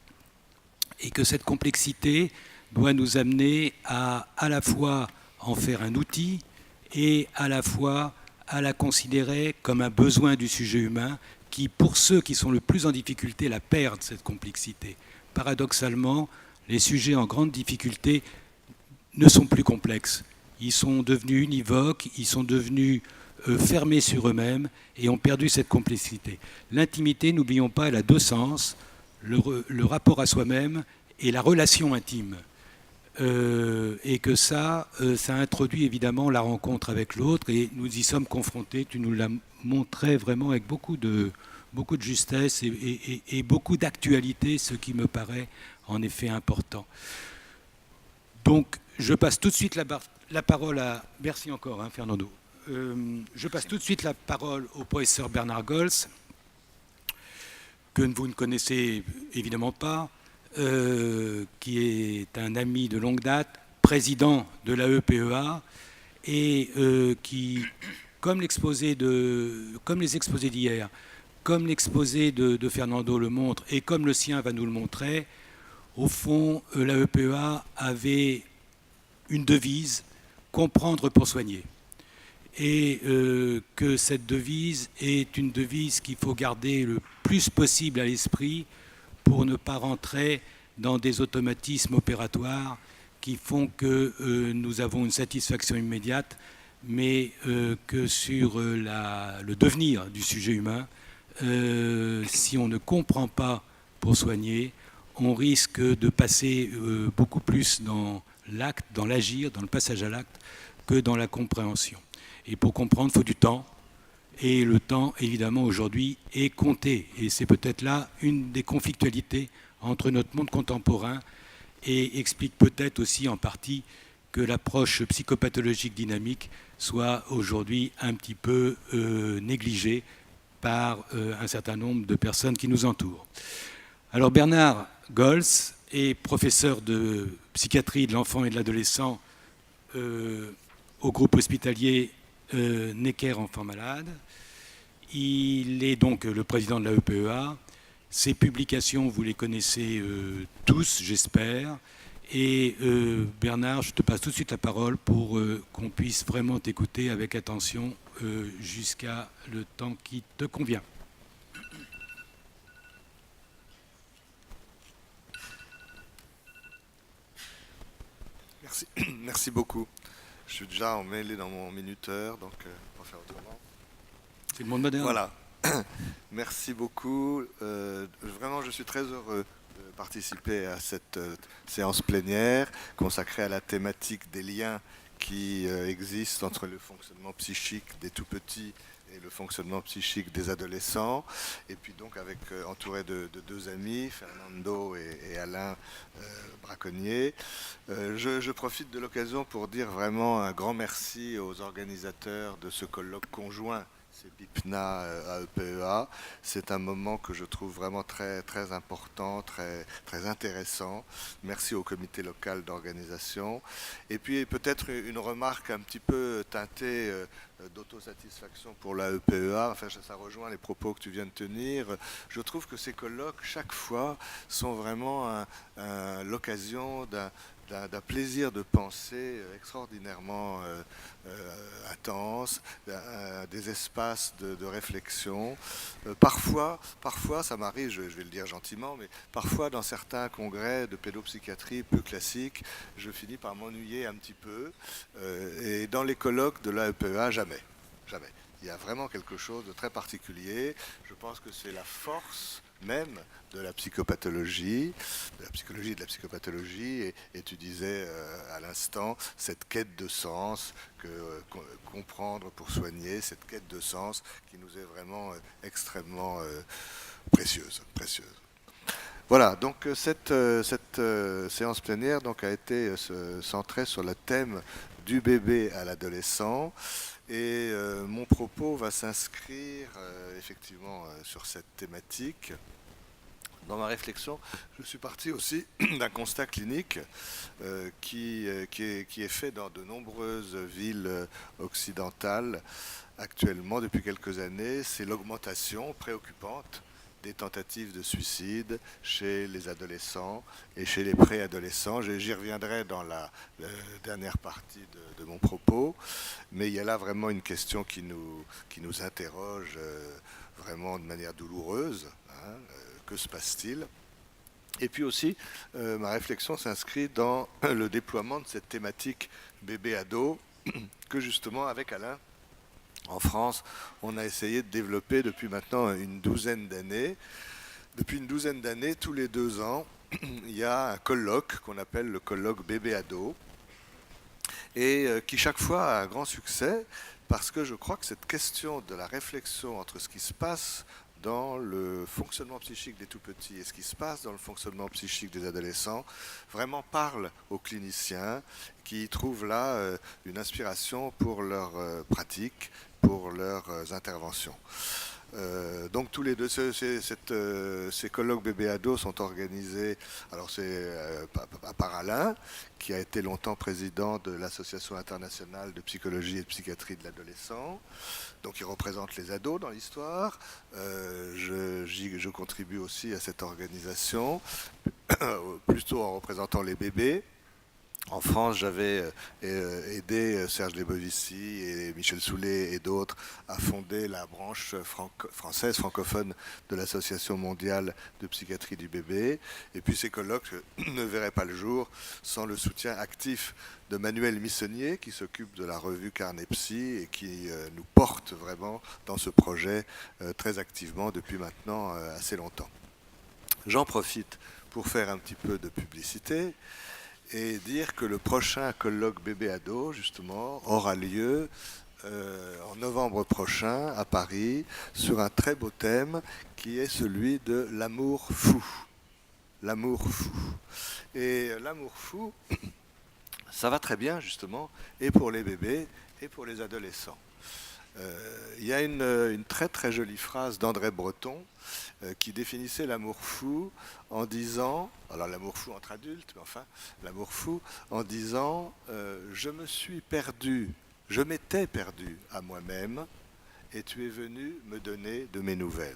Et que cette complexité doit nous amener à la fois en faire un outil, et à la fois à la considérer comme un besoin du sujet humain qui, pour ceux qui sont le plus en difficulté, la perdent, cette complexité. Paradoxalement, les sujets en grande difficulté ne sont plus complexes. Ils sont devenus univoques, ils sont devenus fermés sur eux-mêmes et ont perdu cette complexité. L'intimité, n'oublions pas, elle a deux sens, le rapport à soi-même et la relation intime. Et que ça introduit évidemment la rencontre avec l'autre et nous y sommes confrontés. Tu nous l'as montré vraiment avec beaucoup de justesse et beaucoup d'actualité, ce qui me paraît en effet important. Donc je passe tout de suite la parole à... Merci encore, hein, Fernando. Je passe tout de suite la parole au professeur Bernard Goltz, que vous ne connaissez évidemment pas, qui est un ami de longue date, président de l'AEPEA, et qui, comme les exposés d'hier, comme l'exposé de Fernando le montre, et comme le sien va nous le montrer, au fond, l'AEPEA avait une devise, comprendre pour soigner. Et que cette devise est une devise qu'il faut garder le plus possible à l'esprit pour ne pas rentrer dans des automatismes opératoires qui font que nous avons une satisfaction immédiate, mais que sur le devenir du sujet humain, si on ne comprend pas pour soigner, on risque de passer beaucoup plus dans l'acte, dans l'agir, dans le passage à l'acte, que dans la compréhension. Et pour comprendre, il faut du temps. Et le temps, évidemment, aujourd'hui, est compté. Et c'est peut-être là une des conflictualités entre notre monde contemporain et explique peut-être aussi en partie que l'approche psychopathologique dynamique soit aujourd'hui un petit peu négligée par un certain nombre de personnes qui nous entourent. Alors Bernard Gols est professeur de psychiatrie de l'enfant et de l'adolescent au groupe hospitalier Necker Enfants Malades. Il est donc le président de la EPEA. Ses publications, vous les connaissez tous, j'espère. Et Bernard, je te passe tout de suite la parole pour qu'on puisse vraiment t'écouter avec attention jusqu'à le temps qui te convient. Merci beaucoup. Je suis déjà emmêlé dans mon minuteur, donc on va faire autrement. C'est le monde moderne. Voilà. Merci beaucoup. Vraiment, je suis très heureux de participer à cette séance plénière consacrée à la thématique des liens qui existent entre le fonctionnement psychique des tout-petits et le fonctionnement psychique des adolescents. Et puis donc entouré de deux amis, Fernando et Alain Braconnier. Je profite de l'occasion pour dire vraiment un grand merci aux organisateurs de ce colloque conjoint CEPIPNA à EPEA. C'est un moment que je trouve vraiment très, très important, très, très intéressant. Merci au comité local d'organisation. Et puis peut-être une remarque un petit peu teintée d'autosatisfaction pour la EPEA. Enfin, ça rejoint les propos que tu viens de tenir. Je trouve que ces colloques, chaque fois, sont vraiment l'occasion d'un plaisir de pensée extraordinairement intense, des espaces de réflexion. Parfois, ça m'arrive, je vais le dire gentiment, mais parfois dans certains congrès de pédopsychiatrie peu classiques, je finis par m'ennuyer un petit peu. Et dans les colloques de l'AEPEA, jamais. Il y a vraiment quelque chose de très particulier. Je pense que c'est la force même de la psychopathologie, de la psychologie et de la psychopathologie, et tu disais à l'instant cette quête de sens, comprendre pour soigner, cette quête de sens qui nous est vraiment extrêmement précieuse. Voilà, donc cette séance plénière donc, a été centrée sur le thème du bébé à l'adolescent. Et mon propos va s'inscrire effectivement sur cette thématique. Dans ma réflexion, je suis parti aussi d'un constat clinique qui est fait dans de nombreuses villes occidentales actuellement depuis quelques années. C'est l'augmentation préoccupante des tentatives de suicide chez les adolescents et chez les préadolescents. J'y reviendrai dans la dernière partie de mon propos, mais il y a là vraiment une question qui nous interroge vraiment de manière douloureuse. Que se passe-t-il ? Et puis aussi, ma réflexion s'inscrit dans le déploiement de cette thématique bébé-ado que justement, avec Alain, en France, on a essayé de développer depuis maintenant une douzaine d'années. Depuis une douzaine d'années, tous les 2 ans, il y a un colloque qu'on appelle le colloque bébé-ado et qui chaque fois a un grand succès parce que je crois que cette question de la réflexion entre ce qui se passe dans le fonctionnement psychique des tout-petits et ce qui se passe dans le fonctionnement psychique des adolescents vraiment parle aux cliniciens qui trouvent là une inspiration pour leurs pratiques, pour leurs interventions. Donc tous les deux, ces colloques bébé-ado sont organisés, alors c'est par Alain, qui a été longtemps président de l'Association internationale de psychologie et de psychiatrie de l'adolescent, donc il représente les ados dans l'histoire. Je contribue aussi à cette organisation, plutôt en représentant les bébés. En France, j'avais aidé Serge Lebovici et Michel Soulet et d'autres à fonder la branche française francophone de l'Association mondiale de psychiatrie du bébé. Et puis ces colloques ne verraient pas le jour sans le soutien actif de Manuel Missonnier, qui s'occupe de la revue Carnet Psy et qui nous porte vraiment dans ce projet très activement depuis maintenant assez longtemps. J'en profite pour faire un petit peu de publicité et dire que le prochain colloque bébé-ado, justement, aura lieu en novembre prochain à Paris sur un très beau thème qui est celui de l'amour fou. L'amour fou. Et l'amour fou, ça va très bien, justement, et pour les bébés et pour les adolescents. Il y a une très très jolie phrase d'André Breton qui définissait l'amour fou en disant, alors l'amour fou entre adultes, mais enfin l'amour fou en disant je me suis perdu, je m'étais perdu à moi-même et tu es venu me donner de mes nouvelles.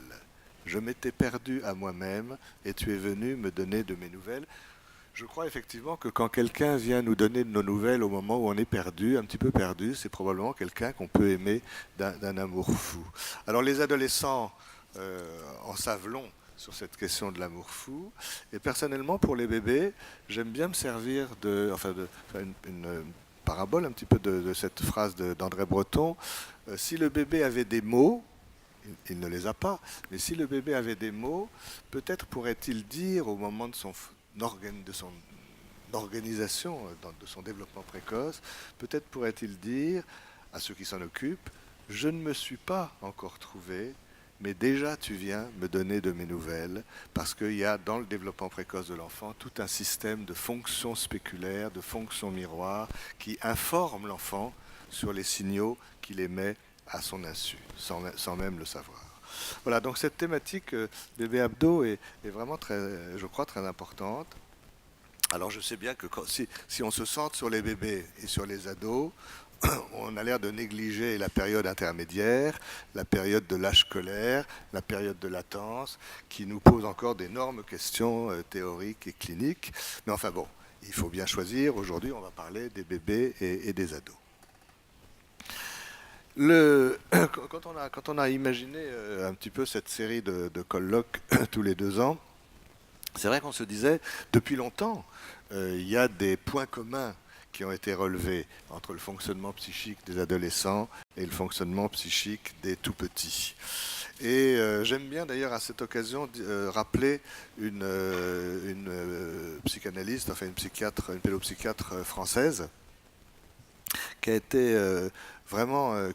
Je m'étais perdu à moi-même et tu es venu me donner de mes nouvelles. Je crois effectivement que quand quelqu'un vient nous donner de nos nouvelles au moment où on est perdu, un petit peu perdu, c'est probablement quelqu'un qu'on peut aimer d'un amour fou. Alors les adolescents en savent long sur cette question de l'amour fou. Et personnellement, pour les bébés, j'aime bien me servir de une parabole un petit peu de cette phrase d'André Breton. Si le bébé avait des mots, il ne les a pas, mais si le bébé avait des mots, peut-être pourrait-il dire au moment de son organisation, de son développement précoce, peut-être pourrait-il dire à ceux qui s'en occupent, je ne me suis pas encore trouvé, mais déjà tu viens me donner de mes nouvelles, parce qu'il y a dans le développement précoce de l'enfant tout un système de fonctions spéculaires, de fonctions miroirs, qui informent l'enfant sur les signaux qu'il émet à son insu, sans même le savoir. Voilà, donc cette thématique bébé abdo est vraiment très, je crois, très importante. Alors je sais bien que si on se centre sur les bébés et sur les ados, on a l'air de négliger la période intermédiaire, la période de l'âge scolaire, la période de latence, qui nous pose encore d'énormes questions théoriques et cliniques. Mais enfin bon, il faut bien choisir. Aujourd'hui, on va parler des bébés et des ados. Quand on a imaginé un petit peu cette série de colloques tous les 2 ans, c'est vrai qu'on se disait, depuis longtemps, il y a des points communs qui ont été relevés entre le fonctionnement psychique des adolescents et le fonctionnement psychique des tout-petits. Et j'aime bien d'ailleurs à cette occasion rappeler une psychanalyste, enfin une pédopsychiatre française, qui a été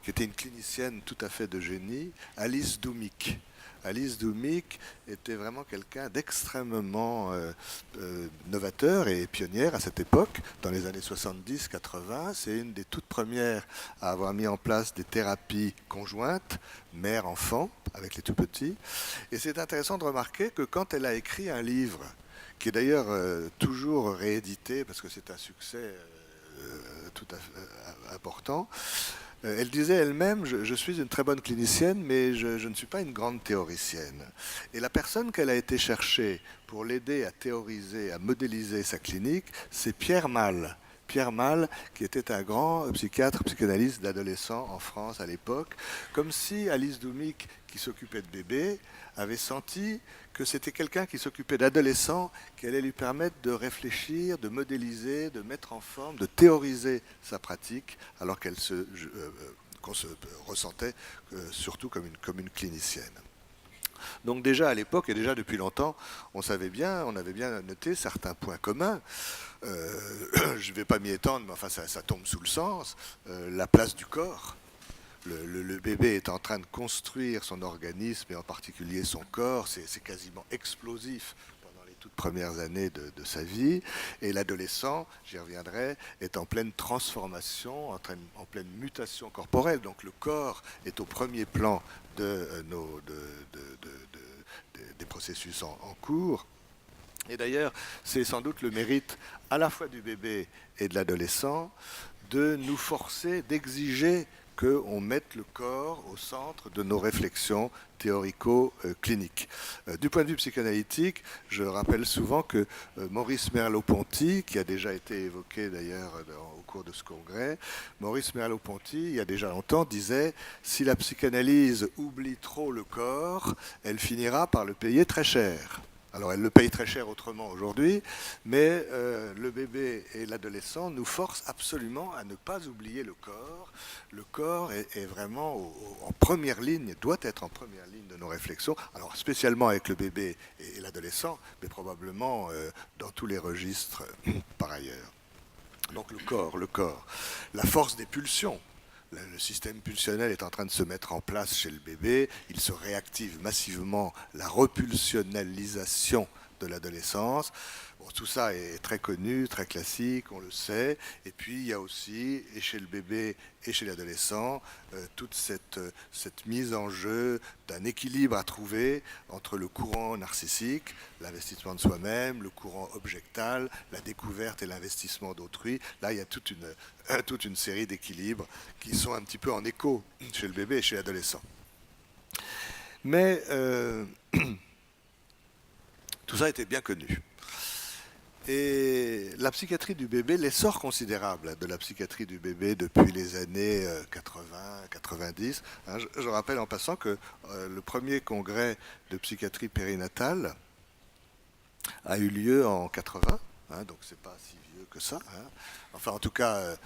qui était une clinicienne tout à fait de génie, Alice Doumic. Alice Doumic était vraiment quelqu'un d'extrêmement novateur et pionnière à cette époque, dans les années 70-80. C'est une des toutes premières à avoir mis en place des thérapies conjointes, mère-enfant, avec les tout-petits. Et c'est intéressant de remarquer que quand elle a écrit un livre, qui est d'ailleurs toujours réédité, parce que c'est un succès tout à fait important, elle disait elle-même, je suis une très bonne clinicienne, mais je ne suis pas une grande théoricienne. Et la personne qu'elle a été chercher pour l'aider à théoriser, à modéliser sa clinique, c'est Pierre Malle. Pierre Malle, qui était un grand psychiatre, psychanalyste d'adolescents en France à l'époque, comme si Alice Doumic, qui s'occupait de bébés, avait senti que c'était quelqu'un qui s'occupait d'adolescents qui allait lui permettre de réfléchir, de modéliser, de mettre en forme, de théoriser sa pratique, alors qu'on se ressentait surtout comme une clinicienne. Donc déjà à l'époque et déjà depuis longtemps, on avait bien noté certains points communs. Je ne vais pas m'y étendre, mais enfin ça tombe sous le sens. La place du corps. Le bébé est en train de construire son organisme et en particulier son corps. C'est quasiment explosif pendant les toutes premières années de sa vie. Et l'adolescent, j'y reviendrai, est en pleine transformation, en pleine mutation corporelle. Donc le corps est au premier plan des processus en cours. Et d'ailleurs, c'est sans doute le mérite à la fois du bébé et de l'adolescent de nous forcer, d'exiger qu'on mette le corps au centre de nos réflexions théorico-cliniques. Du point de vue psychanalytique, je rappelle souvent que Maurice Merleau-Ponty, qui a déjà été évoqué d'ailleurs au cours de ce congrès, Maurice Merleau-Ponty, il y a déjà longtemps, disait « Si la psychanalyse oublie trop le corps, elle finira par le payer très cher ». Alors elle le paye très cher autrement aujourd'hui, mais le bébé et l'adolescent nous forcent absolument à ne pas oublier le corps. Le corps est vraiment en première ligne, doit être en première ligne de nos réflexions, alors spécialement avec le bébé et l'adolescent, mais probablement dans tous les registres par ailleurs. Donc le corps, la force des pulsions. Le système pulsionnel est en train de se mettre en place chez le bébé, il se réactive massivement, la repulsionnalisation de l'adolescence. Bon, tout ça est très connu, très classique, on le sait. Et puis il y a aussi, et chez le bébé et chez l'adolescent, toute cette mise en jeu d'un équilibre à trouver entre le courant narcissique, l'investissement de soi-même, le courant objectal, la découverte et l'investissement d'autrui. Là, il y a toute une série d'équilibres qui sont un petit peu en écho chez le bébé et chez l'adolescent. Mais tout ça était bien connu. Et la psychiatrie du bébé, l'essor considérable de la psychiatrie du bébé depuis les années 80-90, je rappelle en passant que le premier congrès de psychiatrie périnatale a eu lieu en 80, donc c'est pas si vieux que ça. Enfin, en tout cas,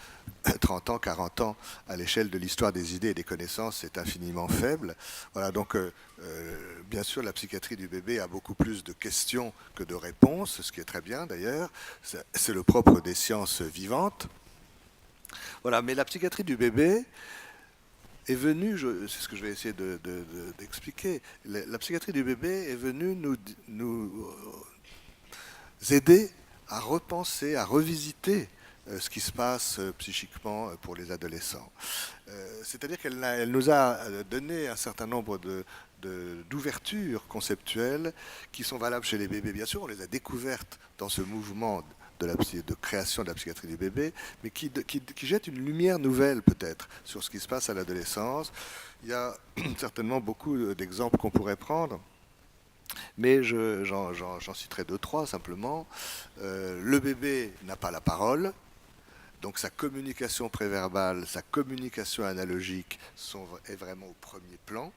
30 ans, 40 ans, à l'échelle de l'histoire des idées et des connaissances, c'est infiniment faible. Voilà, donc, bien sûr, la psychiatrie du bébé a beaucoup plus de questions que de réponses, ce qui est très bien d'ailleurs. C'est le propre des sciences vivantes. Voilà, mais la psychiatrie du bébé est venue, c'est ce que je vais essayer d'expliquer, la psychiatrie du bébé est venue nous aider à repenser, à revisiter ce qui se passe psychiquement pour les adolescents. C'est-à-dire qu'elle nous a donné un certain nombre d'ouvertures conceptuelles qui sont valables chez les bébés. Bien sûr, on les a découvertes dans ce mouvement de création de la psychiatrie du bébé, mais qui jette une lumière nouvelle peut-être sur ce qui se passe à l'adolescence. Il y a certainement beaucoup d'exemples qu'on pourrait prendre. Mais j'en citerai 2-3 simplement. Le bébé n'a pas la parole, donc sa communication préverbale, sa communication analogique est vraiment au premier plan.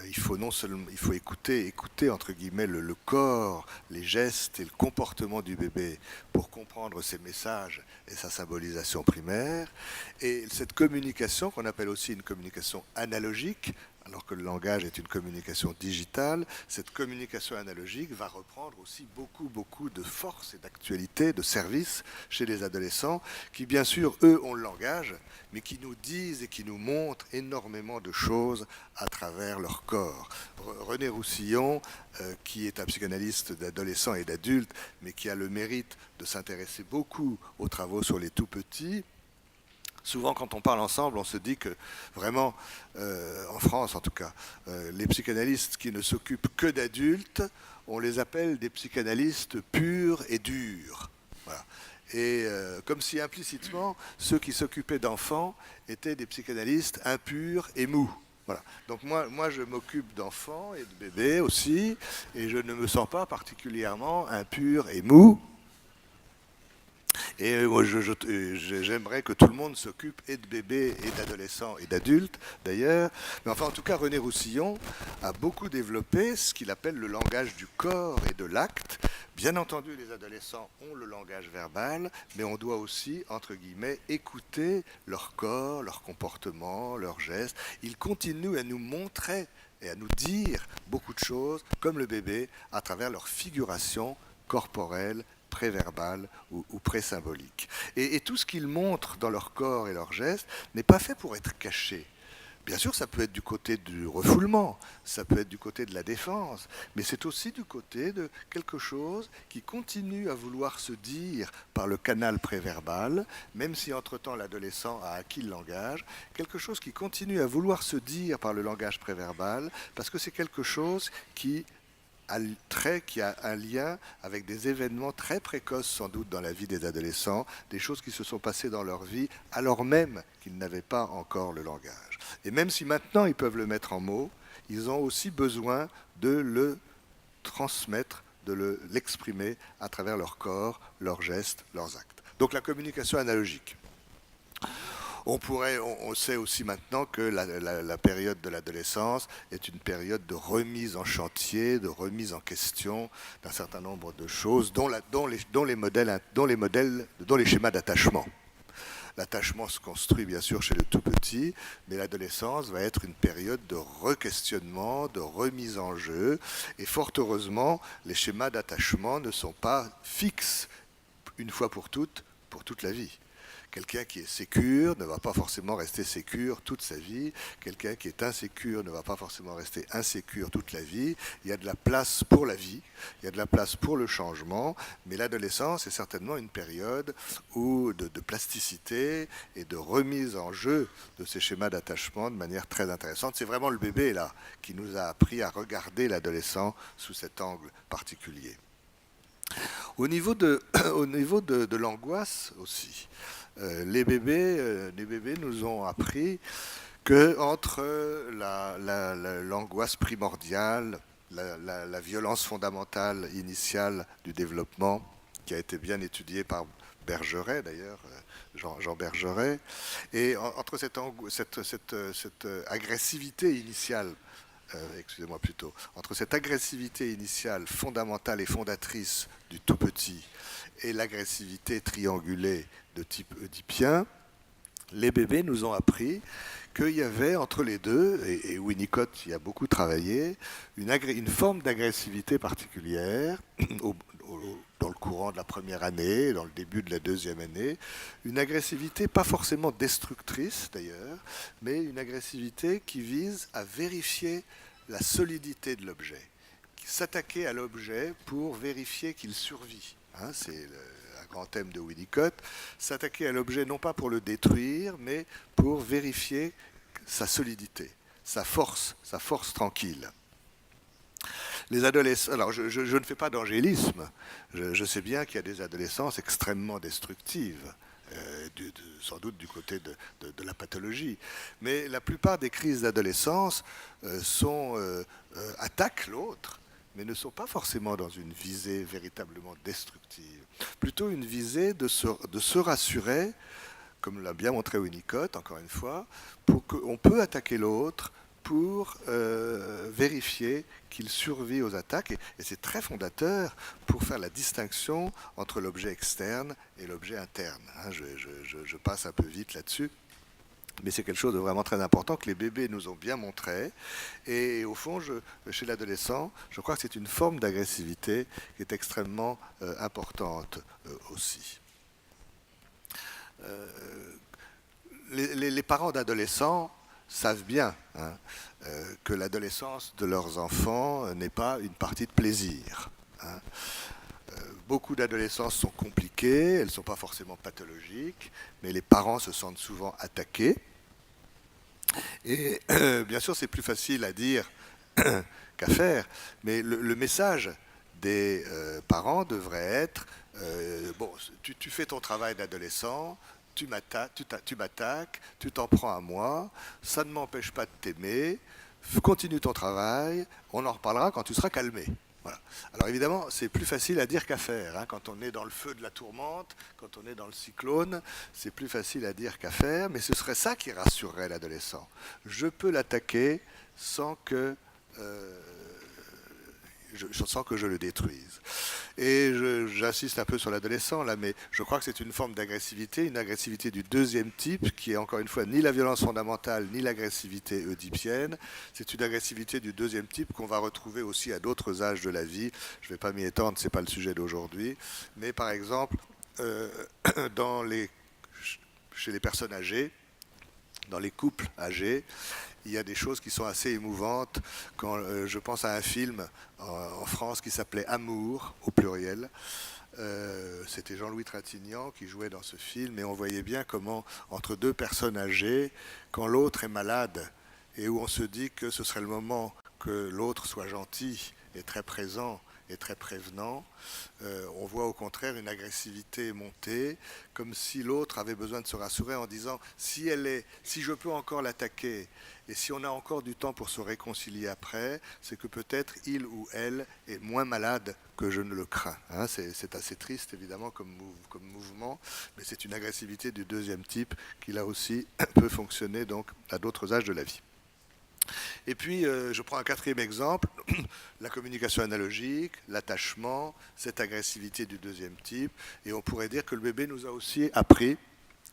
Il faut écouter entre guillemets le corps, les gestes et le comportement du bébé pour comprendre ses messages et sa symbolisation primaire. Et cette communication, qu'on appelle aussi une communication analogique, alors que le langage est une communication digitale, cette communication analogique va reprendre aussi beaucoup de force et d'actualité, de service chez les adolescents, qui bien sûr, eux, ont le langage, mais qui nous disent et qui nous montrent énormément de choses à travers leur corps. René Roussillon, qui est un psychanalyste d'adolescents et d'adultes, mais qui a le mérite de s'intéresser beaucoup aux travaux sur les tout-petits. Souvent, quand on parle ensemble, on se dit que vraiment, en France en tout cas, les psychanalystes qui ne s'occupent que d'adultes, on les appelle des psychanalystes purs et durs. Voilà. Et comme si implicitement, ceux qui s'occupaient d'enfants étaient des psychanalystes impurs et mous. Voilà. Donc moi, je m'occupe d'enfants et de bébés aussi, et je ne me sens pas particulièrement impur et mou. Et moi, j'aimerais que tout le monde s'occupe et de bébés et d'adolescents et d'adultes, d'ailleurs. Mais enfin, en tout cas, René Roussillon a beaucoup développé ce qu'il appelle le langage du corps et de l'acte. Bien entendu, les adolescents ont le langage verbal, mais on doit aussi, entre guillemets, écouter leur corps, leur comportement, leurs gestes. Ils continuent à nous montrer et à nous dire beaucoup de choses, comme le bébé, à travers leur figuration corporelle, préverbal ou pré-symbolique. Et tout ce qu'ils montrent dans leur corps et leurs gestes n'est pas fait pour être caché. Bien sûr, ça peut être du côté du refoulement, ça peut être du côté de la défense, mais c'est aussi du côté de quelque chose qui continue à vouloir se dire par le canal préverbal, même si entre-temps l'adolescent a acquis le langage, quelque chose qui continue à vouloir se dire par le langage préverbal, parce que c'est quelque chose qui qui a un lien avec des événements très précoces sans doute dans la vie des adolescents, des choses qui se sont passées dans leur vie alors même qu'ils n'avaient pas encore le langage. Et même si maintenant ils peuvent le mettre en mots, ils ont aussi besoin de le transmettre, de l'exprimer à travers leur corps, leurs gestes, leurs actes. Donc la communication analogique. On sait aussi maintenant que la période de l'adolescence est une période de remise en chantier, de remise en question d'un certain nombre de choses, dont les schémas d'attachement. L'attachement se construit bien sûr chez le tout petit, mais l'adolescence va être une période de re-questionnement, de remise en jeu. Et fort heureusement, les schémas d'attachement ne sont pas fixes une fois pour toute la vie. Quelqu'un qui est sécure ne va pas forcément rester sécure toute sa vie. Quelqu'un qui est insécure ne va pas forcément rester insécure toute la vie. Il y a de la place pour la vie, il y a de la place pour le changement, mais l'adolescence est certainement une période de plasticité et de remise en jeu de ces schémas d'attachement de manière très intéressante. C'est vraiment le bébé, là, qui nous a appris à regarder l'adolescent sous cet angle particulier. Au niveau de l'angoisse aussi, les bébés nous ont appris que entre l'angoisse primordiale, la violence fondamentale initiale du développement, qui a été bien étudiée par Bergeret d'ailleurs, Jean Bergeret, et entre cette agressivité initiale, entre cette agressivité initiale fondamentale et fondatrice du tout petit et l'agressivité triangulée de type oedipien, les bébés nous ont appris qu'il y avait entre les deux, et Winnicott y a beaucoup travaillé, une forme d'agressivité particulière dans le courant de la première année, dans le début de la deuxième année, une agressivité pas forcément destructrice d'ailleurs, mais une agressivité qui vise à vérifier la solidité de l'objet, s'attaquer à l'objet pour vérifier qu'il survit. C'est un grand thème de Winnicott, s'attaquer à l'objet non pas pour le détruire, mais pour vérifier sa solidité, sa force tranquille. Les adolescents, alors je ne fais pas d'angélisme, je sais bien qu'il y a des adolescences extrêmement destructives, sans doute du côté de la pathologie, mais la plupart des crises d'adolescence attaquent l'autre, mais ne sont pas forcément dans une visée véritablement destructive, plutôt une visée de se rassurer, comme l'a bien montré Winnicott, encore une fois, pour qu'on peut attaquer l'autre, pour vérifier qu'il survit aux attaques. Et c'est très fondateur pour faire la distinction entre l'objet externe et l'objet interne. Je passe un peu vite là-dessus, mais c'est quelque chose de vraiment très important que les bébés nous ont bien montré. Et au fond, chez l'adolescent, je crois que c'est une forme d'agressivité qui est extrêmement importante aussi. Les parents d'adolescents savent bien que l'adolescence de leurs enfants n'est pas une partie de plaisir. Beaucoup d'adolescences sont compliquées, elles ne sont pas forcément pathologiques, mais les parents se sentent souvent attaqués. Et bien sûr, c'est plus facile à dire qu'à faire, mais le message des parents devrait être bon, tu fais ton travail d'adolescent, tu m'attaques, tu t'en prends à moi, ça ne m'empêche pas de t'aimer, continue ton travail, on en reparlera quand tu seras calmé. Voilà. Alors évidemment, c'est plus facile à dire qu'à faire. Quand on est dans le feu de la tourmente, quand on est dans le cyclone, c'est plus facile à dire qu'à faire, mais ce serait ça qui rassurerait l'adolescent. Je peux l'attaquer sans que je le détruise. Et j'insiste un peu sur l'adolescent là, mais je crois que c'est une forme d'agressivité, une agressivité du deuxième type, qui est encore une fois ni la violence fondamentale, ni l'agressivité oedipienne. C'est une agressivité du deuxième type qu'on va retrouver aussi à d'autres âges de la vie. Je ne vais pas m'y étendre, ce n'est pas le sujet d'aujourd'hui. Mais par exemple, chez les personnes âgées, dans les couples âgés, il y a des choses qui sont assez émouvantes. Quand je pense à un film en France qui s'appelait Amour, au pluriel. C'était Jean-Louis Trintignant qui jouait dans ce film, et on voyait bien comment, entre deux personnes âgées, quand l'autre est malade, et où on se dit que ce serait le moment que l'autre soit gentil est très présent et très prévenant, on voit au contraire une agressivité monter, comme si l'autre avait besoin de se rassurer en disant si je peux encore l'attaquer et si on a encore du temps pour se réconcilier après, c'est que peut-être il ou elle est moins malade que je ne le crains. Hein, c'est assez triste évidemment comme mouvement, mais c'est une agressivité du deuxième type qui là aussi peut fonctionner donc à d'autres âges de la vie. Et puis, je prends un quatrième exemple, la communication analogique, l'attachement, cette agressivité du deuxième type. Et on pourrait dire que le bébé nous a aussi appris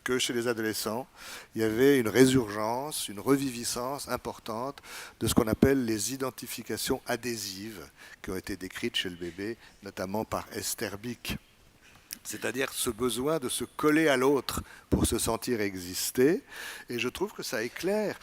que chez les adolescents, il y avait une résurgence, une reviviscence importante de ce qu'on appelle les identifications adhésives qui ont été décrites chez le bébé, notamment par Esther Bick. C'est-à-dire ce besoin de se coller à l'autre pour se sentir exister. Et je trouve que ça éclaire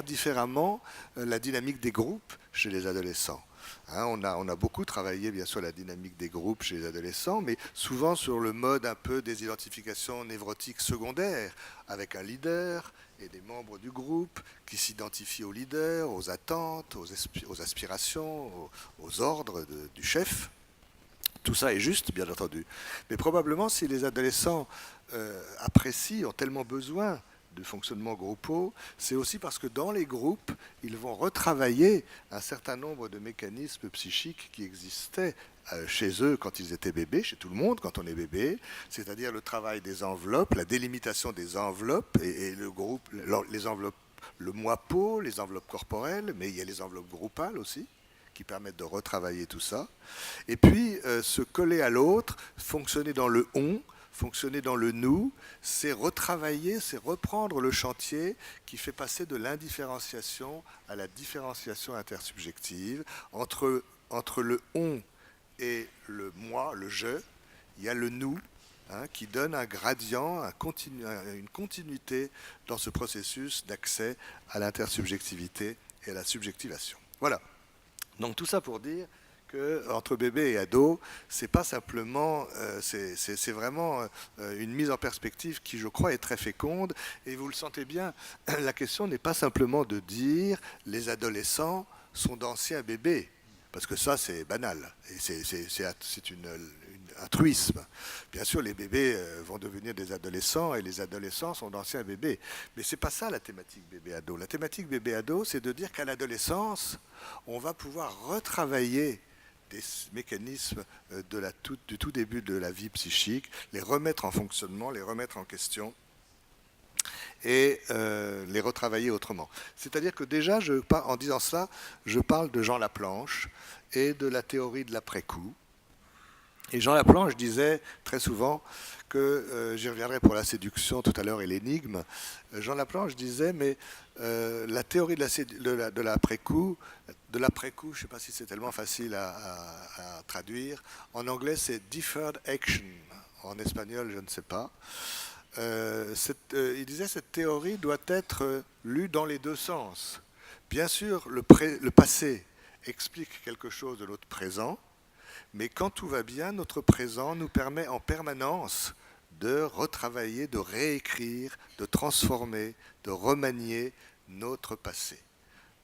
différemment la dynamique des groupes chez les adolescents. Hein, on a beaucoup travaillé bien sûr la dynamique des groupes chez les adolescents, mais souvent sur le mode un peu des identifications névrotiques secondaires, avec un leader et des membres du groupe qui s'identifient au leader, aux attentes, aux aspirations, aux ordres du chef. Tout ça est juste, bien entendu. Mais probablement, si les adolescents apprécient, ont tellement besoin de fonctionnement groupaux, c'est aussi parce que dans les groupes, ils vont retravailler un certain nombre de mécanismes psychiques qui existaient chez eux quand ils étaient bébés, chez tout le monde quand on est bébé, c'est-à-dire le travail des enveloppes, la délimitation des enveloppes et le groupe, les enveloppes, le moi-peau, les enveloppes corporelles, mais il y a les enveloppes groupales aussi, qui permettent de retravailler tout ça. Et puis, se coller à l'autre, fonctionner dans le on, fonctionner dans le nous, c'est retravailler, c'est reprendre le chantier qui fait passer de l'indifférenciation à la différenciation intersubjective. Entre le on et le moi, le je, il y a le nous, hein, qui donne un gradient, une continuité dans ce processus d'accès à l'intersubjectivité et à la subjectivation. Voilà. Donc tout ça pour dire qu'entre bébé et ado, c'est pas simplement, c'est vraiment une mise en perspective qui, je crois, est très féconde. Et vous le sentez bien, la question n'est pas simplement de dire les adolescents sont d'anciens bébés, parce que ça c'est banal, et c'est un truisme. Bien sûr, les bébés vont devenir des adolescents et les adolescents sont d'anciens bébés. Mais ce n'est pas ça la thématique bébé-ado. La thématique bébé-ado, c'est de dire qu'à l'adolescence, on va pouvoir retravailler des mécanismes du tout début de la vie psychique, les remettre en fonctionnement, les remettre en question et les retravailler autrement. C'est-à-dire que déjà, en disant cela, je parle de Jean Laplanche et de la théorie de l'après-coup. Et Jean Laplanche disait très souvent que, j'y reviendrai pour la séduction tout à l'heure et l'énigme, Jean Laplanche disait, mais la théorie de l'après-coup, je ne sais pas si c'est tellement facile à traduire, en anglais c'est deferred action, en espagnol je ne sais pas. Il disait cette théorie doit être lue dans les deux sens. Bien sûr, le passé explique quelque chose de notre présent, mais quand tout va bien, notre présent nous permet en permanence de retravailler, de réécrire, de transformer, de remanier notre passé.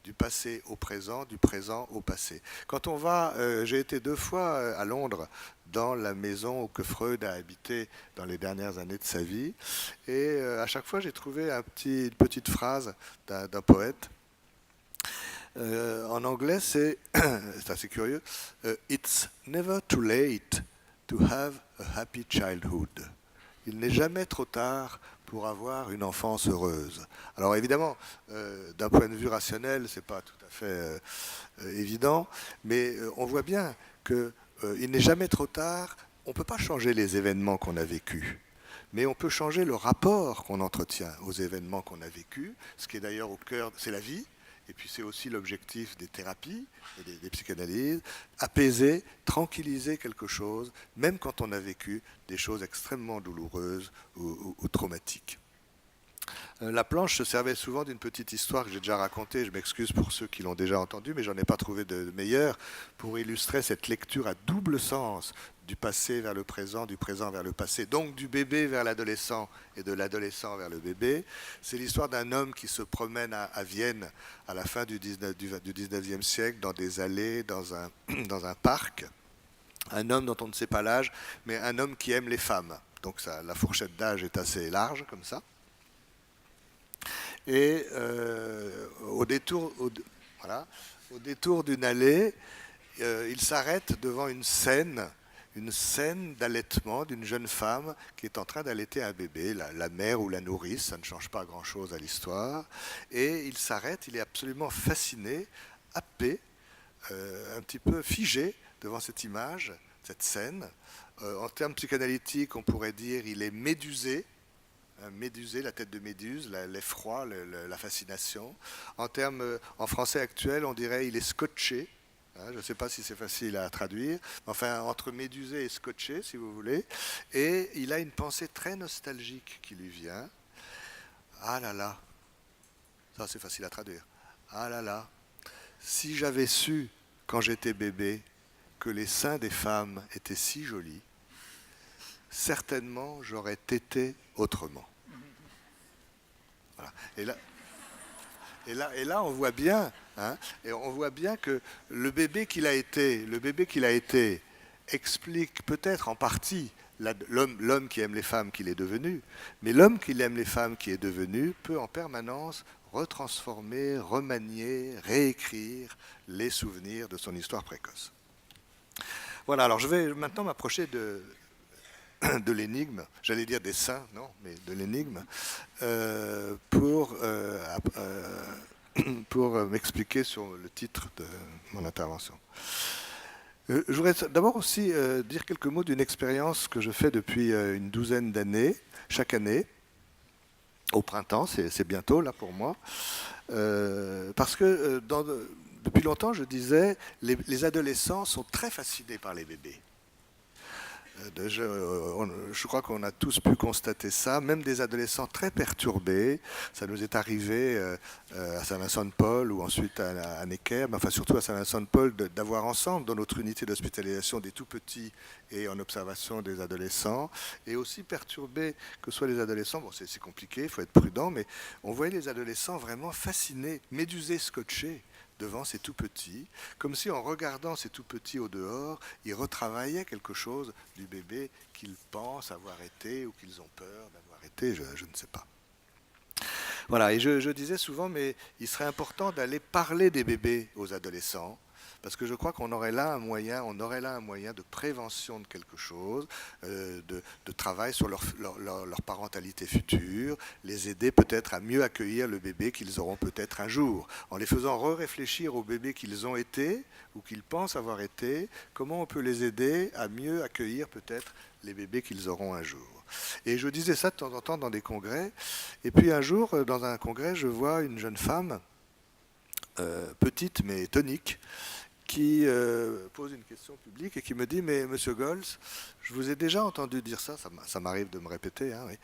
Du passé au présent, du présent au passé. Quand on va, j'ai été 2 fois à Londres dans la maison que Freud a habité dans les dernières années de sa vie, et à chaque fois j'ai trouvé une petite phrase d'un poète. En anglais, c'est assez curieux. It's never too late to have a happy childhood. Il n'est jamais trop tard pour avoir une enfance heureuse. Alors évidemment, d'un point de vue rationnel, c'est pas tout à fait évident, mais on voit bien qu'il n'est jamais trop tard. On ne peut pas changer les événements qu'on a vécus, mais on peut changer le rapport qu'on entretient aux événements qu'on a vécus, ce qui est d'ailleurs au cœur, c'est la vie. Et puis c'est aussi l'objectif des thérapies et des psychanalyses, apaiser, tranquilliser quelque chose, même quand on a vécu des choses extrêmement douloureuses ou traumatiques. La planche se servait souvent d'une petite histoire que j'ai déjà racontée, je m'excuse pour ceux qui l'ont déjà entendue, mais j'en ai pas trouvé de meilleure, pour illustrer cette lecture à double sens, du passé vers le présent, du présent vers le passé, donc du bébé vers l'adolescent et de l'adolescent vers le bébé. C'est l'histoire d'un homme qui se promène à Vienne à la fin du 19e siècle, dans des allées, dans un parc. Un homme dont on ne sait pas l'âge, mais un homme qui aime les femmes. Donc ça, la fourchette d'âge est assez large, comme ça. Et au détour d'une allée, il s'arrête devant une scène d'allaitement d'une jeune femme qui est en train d'allaiter un bébé, la mère ou la nourrice, ça ne change pas grand-chose à l'histoire. Et il s'arrête, il est absolument fasciné, happé, un petit peu figé devant cette image, cette scène. En termes psychanalytiques, on pourrait dire il est médusé, médusé, la tête de méduse, l'effroi, la fascination. En français actuel, on dirait il est scotché. Je ne sais pas si c'est facile à traduire. Enfin, entre médusé et scotché, si vous voulez. Et il a une pensée très nostalgique qui lui vient. Ah là là, ça c'est facile à traduire. Ah là là, si j'avais su quand j'étais bébé que les seins des femmes étaient si jolis, certainement j'aurais tété autrement. Voilà. Et là, on voit bien, et on voit bien que le bébé qu'il a été explique peut-être en partie l'homme qui aime les femmes qu'il est devenu, mais l'homme qui aime les femmes qui est devenu peut en permanence retransformer, remanier, réécrire les souvenirs de son histoire précoce. Voilà, alors je vais maintenant m'approcher de l'énigme, j'allais dire des seins, non, mais de l'énigme, pour m'expliquer sur le titre de mon intervention. Je voudrais d'abord aussi dire quelques mots d'une expérience que je fais depuis une douzaine d'années, chaque année, au printemps, c'est bientôt là pour moi, parce que depuis longtemps je disais, les adolescents sont très fascinés par les bébés. Je crois qu'on a tous pu constater ça, même des adolescents très perturbés. Ça nous est arrivé à Saint-Vincent-de-Paul ou ensuite à Necker, mais enfin surtout à Saint-Vincent-de-Paul, d'avoir ensemble dans notre unité d'hospitalisation des tout-petits et en observation des adolescents, et aussi perturbés que soient les adolescents. Bon, c'est compliqué, il faut être prudent, mais on voyait les adolescents vraiment fascinés, médusés, scotchés devant ces tout-petits, comme si en regardant ces tout-petits au dehors, ils retravaillaient quelque chose du bébé qu'ils pensent avoir été ou qu'ils ont peur d'avoir été, je ne sais pas. Voilà, et je disais souvent, mais il serait important d'aller parler des bébés aux adolescents, parce que je crois qu'on aurait là un moyen, de prévention de quelque chose, de travail sur leur parentalité future, les aider peut-être à mieux accueillir le bébé qu'ils auront peut-être un jour, en les faisant réfléchir au bébé qu'ils ont été ou qu'ils pensent avoir été, comment on peut les aider à mieux accueillir peut-être les bébés qu'ils auront un jour. Et je disais ça de temps en temps dans des congrès, et puis un jour, dans un congrès, je vois une jeune femme, petite mais tonique, qui pose une question publique et qui me dit « Mais Monsieur Gols, je vous ai déjà entendu dire ça, ça m'arrive de me répéter, oui.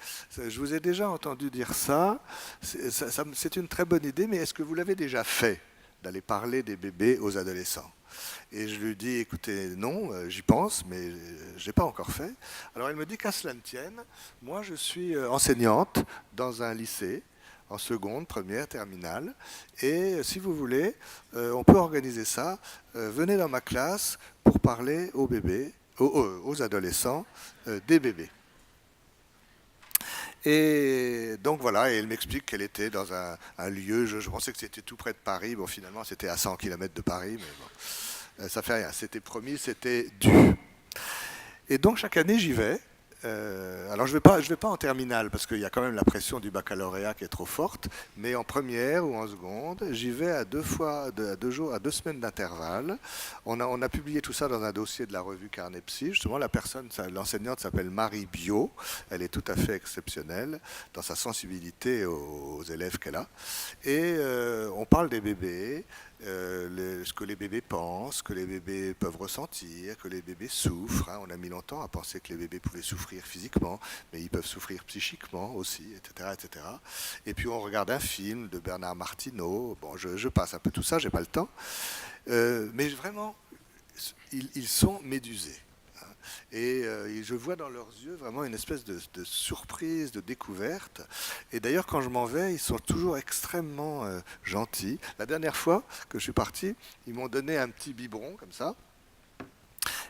Je vous ai déjà entendu dire ça, c'est une très bonne idée, mais est-ce que vous l'avez déjà fait, d'aller parler des bébés aux adolescents ?» Et je lui dis « Écoutez, non, j'y pense, mais je n'ai pas encore fait. » Alors elle me dit « Qu'à cela ne tienne, moi je suis enseignante dans un lycée, en seconde, première, terminale. Et si vous voulez, on peut organiser ça. Venez dans ma classe pour parler aux bébés, aux adolescents, des bébés. » Et donc voilà, et elle m'explique qu'elle était dans un lieu, je pensais que c'était tout près de Paris, bon finalement c'était à 100 km de Paris, mais bon, ça fait rien, c'était promis, c'était dû. Et donc chaque année j'y vais. Alors je vais pas en terminale parce qu'il y a quand même la pression du baccalauréat qui est trop forte, mais en première ou en seconde, j'y vais à 2 semaines d'intervalle. On a publié tout ça dans un dossier de la revue Carnet Psy. Justement, l'enseignante s'appelle Marie Biot. Elle est tout à fait exceptionnelle dans sa sensibilité aux élèves qu'elle a. Et on parle des bébés. Ce que les bébés pensent, que les bébés peuvent ressentir, que les bébés souffrent. On a mis longtemps à penser que les bébés pouvaient souffrir souffrir physiquement, mais ils peuvent souffrir psychiquement aussi, etc., etc. Et puis on regarde un film de Bernard Martineau. Bon, je passe un peu tout ça, j'ai pas le temps. Mais vraiment, ils sont médusés. Et je vois dans leurs yeux vraiment une espèce de surprise, de découverte. Et d'ailleurs, quand je m'en vais, ils sont toujours extrêmement gentils. La dernière fois que je suis parti, ils m'ont donné un petit biberon comme ça.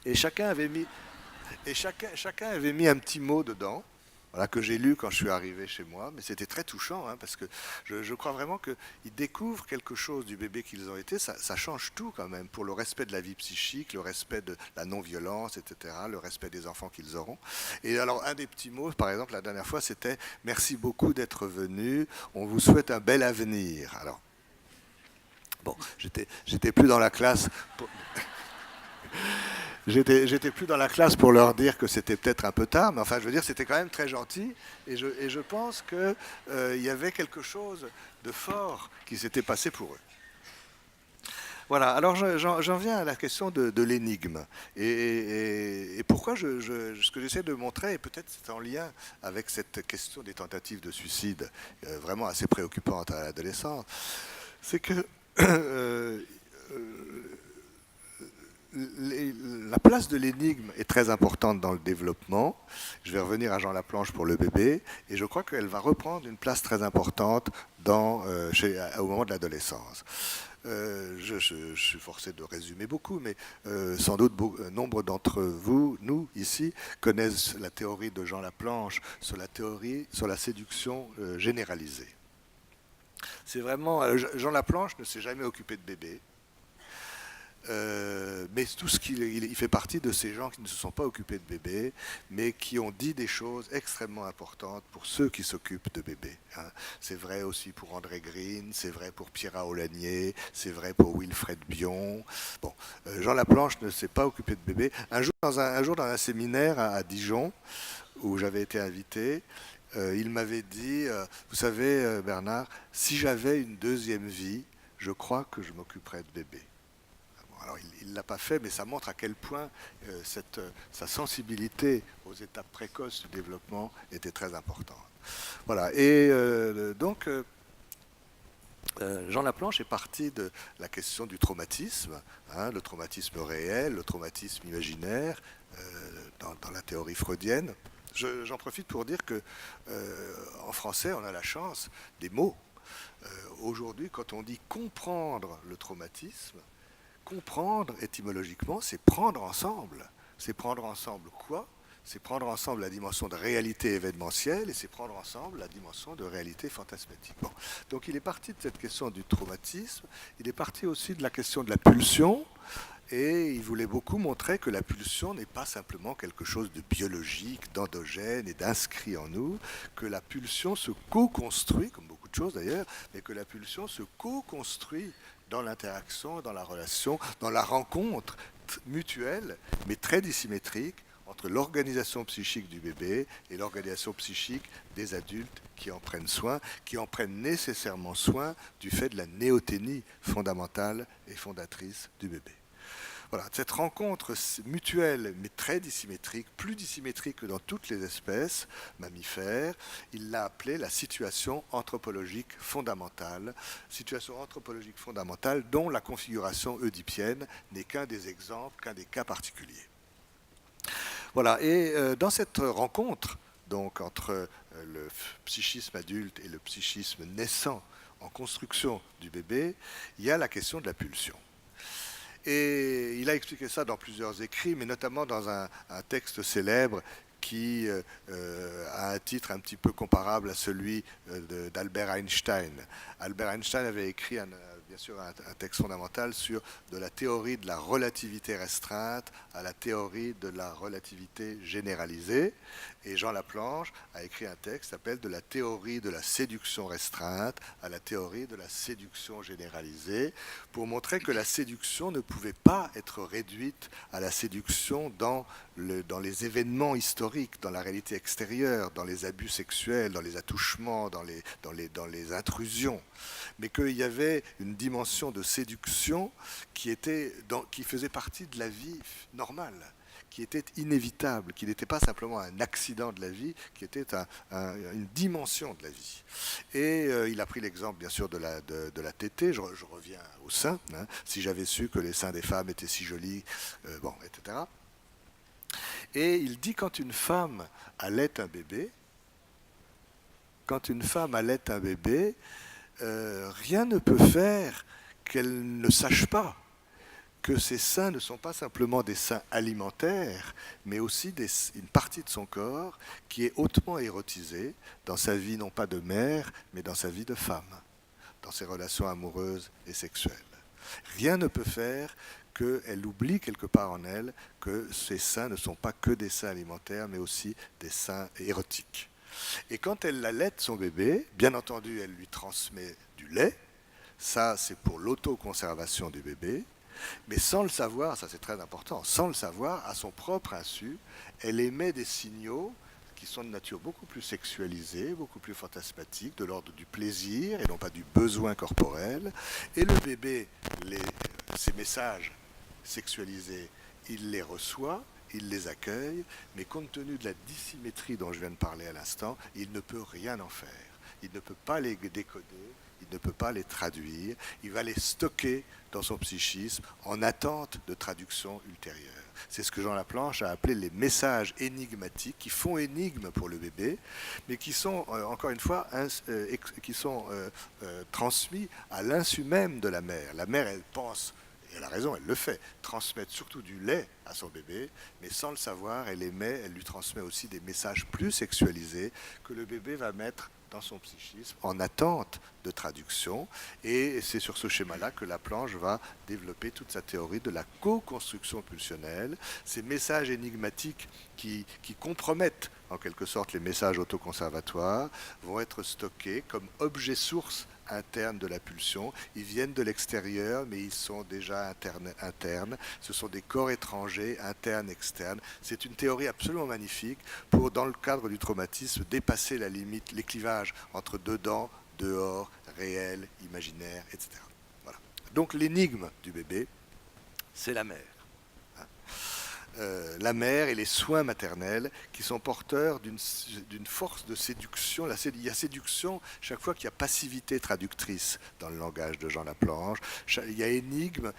Et chacun avait mis un petit mot dedans. Voilà, que j'ai lu quand je suis arrivé chez moi, mais c'était très touchant, hein, parce que je crois vraiment qu'ils découvrent quelque chose du bébé qu'ils ont été, ça change tout quand même, pour le respect de la vie psychique, le respect de la non-violence, etc., le respect des enfants qu'ils auront. Et alors, un des petits mots, par exemple, la dernière fois, c'était « Merci beaucoup d'être venu, on vous souhaite un bel avenir ». Alors, bon, j'étais plus dans la classe... J'étais plus dans la classe pour leur dire que c'était peut-être un peu tard, mais enfin, je veux dire, c'était quand même très gentil. Et je pense qu'il y avait quelque chose de fort qui s'était passé pour eux. Voilà, alors j'en viens à la question de l'énigme. Et pourquoi ce que j'essaie de montrer, et peut-être c'est en lien avec cette question des tentatives de suicide, vraiment assez préoccupante à l'adolescence, c'est que... la place de l'énigme est très importante dans le développement. Je vais revenir à Jean Laplanche pour le bébé, et je crois qu'elle va reprendre une place très importante au moment de l'adolescence. Je suis forcé de résumer beaucoup, mais sans doute nombre d'entre vous, nous, ici, connaissent la théorie de Jean Laplanche sur la séduction généralisée. C'est vraiment... Jean Laplanche ne s'est jamais occupé de bébé. Mais tout ce il fait partie de ces gens qui ne se sont pas occupés de bébés, mais qui ont dit des choses extrêmement importantes pour ceux qui s'occupent de bébés. Hein. C'est vrai aussi pour André Green, c'est vrai pour Pierrat Aulagnier, c'est vrai pour Wilfred Bion. Bon, Jean Laplanche ne s'est pas occupé de bébés. Un jour, dans un séminaire à Dijon, où j'avais été invité, il m'avait dit, vous savez Bernard, si j'avais une deuxième vie, je crois que je m'occuperais de bébés. Alors, il ne l'a pas fait, mais ça montre à quel point sa sensibilité aux étapes précoces du développement était très importante. Voilà. Et donc, Jean Laplanche est parti de la question du traumatisme, hein, le traumatisme réel, le traumatisme imaginaire, dans la théorie freudienne. J'en profite pour dire que en français, on a la chance des mots. Aujourd'hui, quand on dit comprendre le traumatisme, comprendre, étymologiquement, c'est prendre ensemble. C'est prendre ensemble quoi? C'est prendre ensemble la dimension de réalité événementielle et c'est prendre ensemble la dimension de réalité fantasmatique. Bon. Donc il est parti de cette question du traumatisme, il est parti aussi de la question de la pulsion, et il voulait beaucoup montrer que la pulsion n'est pas simplement quelque chose de biologique, d'endogène et d'inscrit en nous, que la pulsion se co-construit, comme beaucoup de choses d'ailleurs, mais que la pulsion se co-construit dans l'interaction, dans la relation, dans la rencontre mutuelle, mais très dissymétrique, entre l'organisation psychique du bébé et l'organisation psychique des adultes qui en prennent soin, qui en prennent nécessairement soin du fait de la néoténie fondamentale et fondatrice du bébé. Voilà, cette rencontre mutuelle, mais très dissymétrique, plus dissymétrique que dans toutes les espèces mammifères, il l'a appelée la situation anthropologique fondamentale dont la configuration oedipienne n'est qu'un des exemples, qu'un des cas particuliers. Voilà, et dans cette rencontre donc, entre le psychisme adulte et le psychisme naissant en construction du bébé, il y a la question de la pulsion. Et il a expliqué ça dans plusieurs écrits, mais notamment dans un texte célèbre qui a un titre un petit peu comparable à celui d'Albert Einstein. Albert Einstein avait écrit bien sûr un texte fondamental sur de la théorie de la relativité restreinte à la théorie de la relativité généralisée. Et Jean Laplanche a écrit un texte qui s'appelle de la théorie de la séduction restreinte à la théorie de la séduction généralisée, pour montrer que la séduction ne pouvait pas être réduite à la séduction dans les événements historiques, dans la réalité extérieure, dans les abus sexuels, dans les attouchements, dans les intrusions, mais qu'il y avait une dimension de séduction qui faisait partie de la vie normale, qui était inévitable, qui n'était pas simplement un accident de la vie, qui était une dimension de la vie. Et il a pris l'exemple, bien sûr, de la tétée. Je reviens au sein. Hein. Si j'avais su que les seins des femmes étaient si jolis, bon, etc. Et il dit, quand une femme allait un bébé, rien ne peut faire qu'elle ne sache pas que ces seins ne sont pas simplement des seins alimentaires, mais aussi une partie de son corps qui est hautement érotisée dans sa vie non pas de mère, mais dans sa vie de femme, dans ses relations amoureuses et sexuelles. Rien ne peut faire qu'elle oublie quelque part en elle que ces seins ne sont pas que des seins alimentaires, mais aussi des seins érotiques. Et quand elle allait son bébé, bien entendu, elle lui transmet du lait. Ça, c'est pour l'autoconservation du bébé. Mais sans le savoir, ça c'est très important, sans le savoir, à son propre insu, elle émet des signaux qui sont de nature beaucoup plus sexualisée, beaucoup plus fantasmatique, de l'ordre du plaisir et non pas du besoin corporel. Et le bébé, ces messages sexualisés, il les reçoit, il les accueille, mais compte tenu de la dissymétrie dont je viens de parler à l'instant, il ne peut rien en faire. Il ne peut pas les décoder, il ne peut pas les traduire, il va les stocker dans son psychisme en attente de traduction ultérieure. C'est ce que Jean Laplanche a appelé les messages énigmatiques, qui font énigme pour le bébé, mais qui sont, encore une fois, transmis à l'insu même de la mère. La mère, elle pense, et elle a raison, elle le fait, transmettre surtout du lait à son bébé, mais sans le savoir, elle lui transmet aussi des messages plus sexualisés que le bébé va mettre dans son psychisme en attente de traduction. Et c'est sur ce schéma-là que Laplanche va développer toute sa théorie de la co-construction pulsionnelle. Ces messages énigmatiques qui compromettent en quelque sorte les messages autoconservatoires vont être stockés comme objets sources internes de la pulsion. Ils viennent de l'extérieur, mais ils sont déjà internes. Ce sont des corps étrangers, internes, externes. C'est une théorie absolument magnifique pour, dans le cadre du traumatisme, dépasser la limite, les clivages entre dedans, dehors, réel, imaginaire, etc. Voilà. Donc l'énigme du bébé, c'est la mère. La mère et les soins maternels qui sont porteurs d'une force de séduction. Il y a séduction chaque fois qu'il y a passivité traductrice dans le langage de Jean Laplanche. Il y a énigme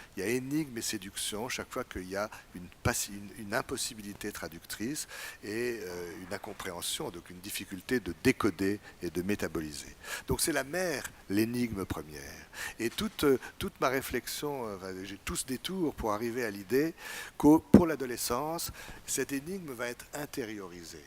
et séduction chaque fois qu'il y a une impossibilité traductrice et une incompréhension, donc une difficulté de décoder et de métaboliser. Donc c'est la mère l'énigme première. Et toute ma réflexion, j'ai tout ce détour pour arriver à l'idée que pour l'adolescence, cette énigme va être intériorisée.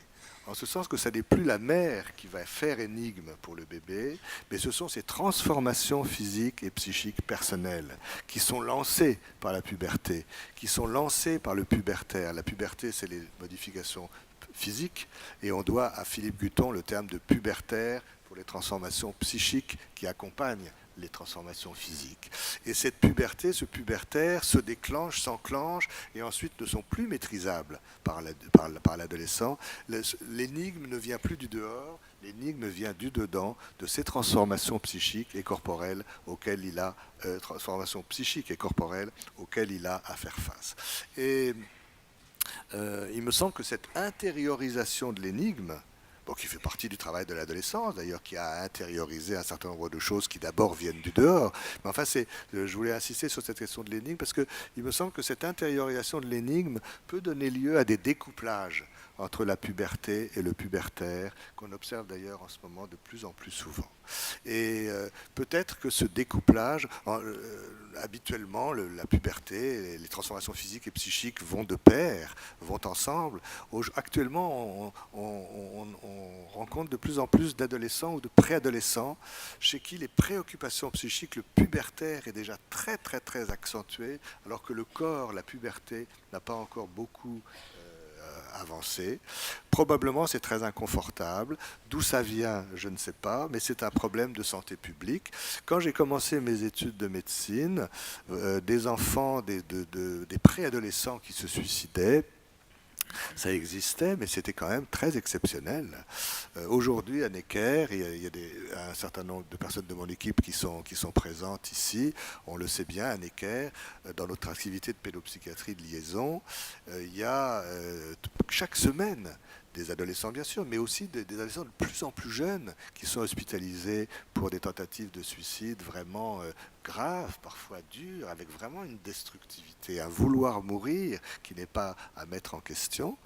En ce sens que ce n'est plus la mère qui va faire énigme pour le bébé, mais ce sont ces transformations physiques et psychiques personnelles qui sont lancées par la puberté, qui sont lancées par le pubertaire. La puberté, c'est les modifications physiques, et on doit à Philippe Guton le terme de pubertaire pour les transformations psychiques qui accompagnent les transformations physiques. Et cette puberté, ce pubertaire se déclenche, s'enclenche et ensuite ne sont plus maîtrisables par l'adolescent. L'énigme ne vient plus du dehors, l'énigme vient du dedans, de ces transformations psychiques et corporelles auxquelles il a à faire face. Et il me semble que cette intériorisation de l'énigme, qui fait partie du travail de l'adolescence, d'ailleurs, qui a intériorisé un certain nombre de choses qui d'abord viennent du dehors. Mais enfin, je voulais insister sur cette question de l'énigme parce qu'il me semble que cette intériorisation de l'énigme peut donner lieu à des découplages entre la puberté et le pubertaire, qu'on observe d'ailleurs en ce moment de plus en plus souvent. Et peut-être que ce découplage, habituellement, la puberté, les transformations physiques et psychiques vont de pair, vont ensemble. Actuellement, on rencontre de plus en plus d'adolescents ou de préadolescents chez qui les préoccupations psychiques, le pubertaire est déjà très très très accentué, alors que le corps, la puberté, n'a pas encore beaucoup avancé. Probablement c'est très inconfortable. D'où ça vient, je ne sais pas, mais c'est un problème de santé publique. Quand j'ai commencé mes études de médecine, des enfants, des préadolescents qui se suicidaient, Ça existait, mais c'était quand même très exceptionnel. Aujourd'hui, à Necker, il y a un certain nombre de personnes de mon équipe qui sont présentes ici. On le sait bien, à Necker, dans notre activité de pédopsychiatrie de liaison, il y a chaque semaine des adolescents bien sûr, mais aussi des adolescents de plus en plus jeunes qui sont hospitalisés pour des tentatives de suicide vraiment graves, parfois dures, avec vraiment une destructivité, un vouloir mourir qui n'est pas à mettre en question.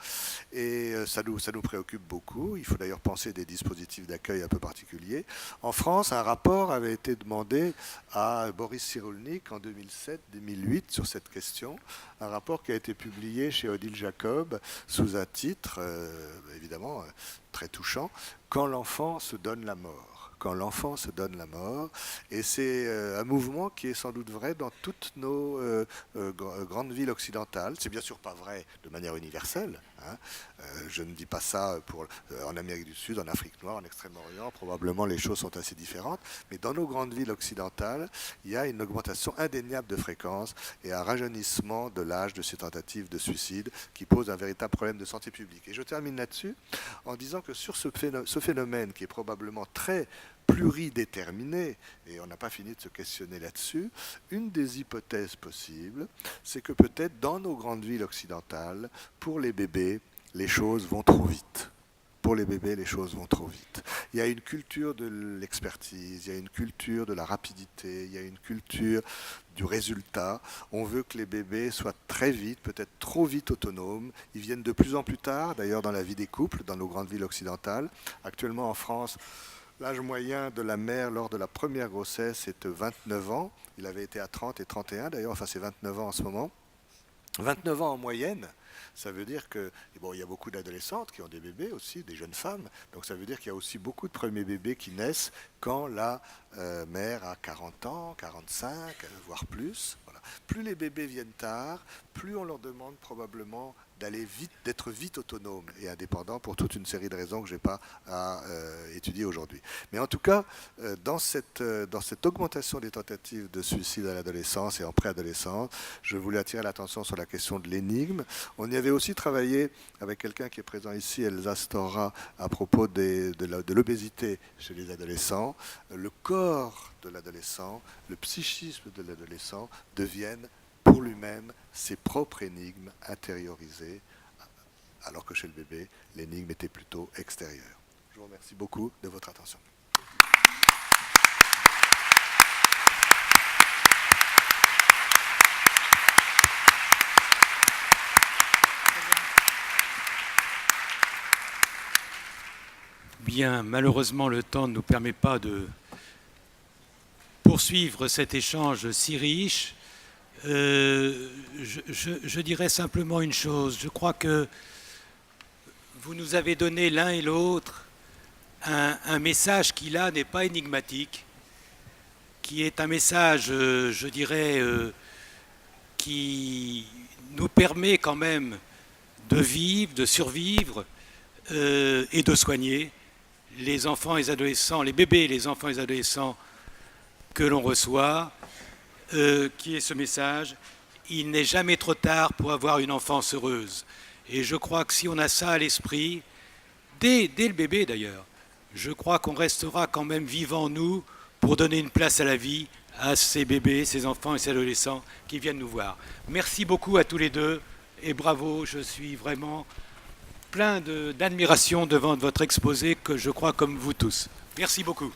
Et ça nous préoccupe beaucoup. Il faut d'ailleurs penser des dispositifs d'accueil un peu particuliers. En France, un rapport avait été demandé à Boris Cyrulnik en 2007-2008 sur cette question. Un rapport qui a été publié chez Odile Jacob sous un titre, évidemment, très touchant, « Quand l'enfant se donne la mort ». Quand l'enfant se donne la mort. Et c'est un mouvement qui est sans doute vrai dans toutes nos grandes villes occidentales. C'est bien sûr pas vrai de manière universelle. Hein. Je ne dis pas ça en Amérique du Sud, en Afrique noire, en Extrême-Orient. Probablement les choses sont assez différentes. Mais dans nos grandes villes occidentales, il y a une augmentation indéniable de fréquence et un rajeunissement de l'âge de ces tentatives de suicide qui pose un véritable problème de santé publique. Et je termine là-dessus en disant que sur ce phénomène qui est probablement très pluridéterminé, et on n'a pas fini de se questionner là-dessus, une des hypothèses possibles, c'est que peut-être dans nos grandes villes occidentales, pour les bébés, les choses vont trop vite. Pour les bébés, les choses vont trop vite. Il y a une culture de l'expertise, il y a une culture de la rapidité, il y a une culture du résultat. On veut que les bébés soient très vite, peut-être trop vite autonomes. Ils viennent de plus en plus tard, d'ailleurs dans la vie des couples, dans nos grandes villes occidentales. Actuellement en France, l'âge moyen de la mère lors de la première grossesse est 29 ans. Il avait été à 30 et 31 d'ailleurs, enfin c'est 29 ans en ce moment. 29 ans en moyenne, ça veut dire que, bon, il y a beaucoup d'adolescentes qui ont des bébés aussi, des jeunes femmes, donc ça veut dire qu'il y a aussi beaucoup de premiers bébés qui naissent quand la mère a 40 ans, 45, voire plus. Voilà. Plus les bébés viennent tard, plus on leur demande probablement d'aller vite, d'être vite autonome et indépendant pour toute une série de raisons que je n'ai pas à étudier aujourd'hui. Mais en tout cas, dans cette augmentation des tentatives de suicide à l'adolescence et en préadolescence, je voulais attirer l'attention sur la question de l'énigme. On y avait aussi travaillé avec quelqu'un qui est présent ici, Elsa Stora, à propos de l'obésité chez les adolescents. Le corps de l'adolescent, le psychisme de l'adolescent deviennent pour lui-même ses propres énigmes intériorisées, alors que chez le bébé, l'énigme était plutôt extérieure. Je vous remercie beaucoup de votre attention. Bien, malheureusement, le temps ne nous permet pas de poursuivre cet échange si riche. Je dirais simplement une chose. Je crois que vous nous avez donné l'un et l'autre un message qui, là, n'est pas énigmatique, qui est un message, je dirais, qui nous permet quand même de vivre, de survivre et de soigner les enfants et les adolescents, les bébés, les enfants et les adolescents que l'on reçoit. Qui est ce message: il n'est jamais trop tard pour avoir une enfance heureuse. Et je crois que si on a ça à l'esprit, dès le bébé d'ailleurs, je crois qu'on restera quand même vivant, nous, pour donner une place à la vie à ces bébés, ces enfants et ces adolescents qui viennent nous voir. Merci beaucoup à tous les deux et bravo, je suis vraiment plein d'admiration devant votre exposé que je crois comme vous tous. Merci beaucoup.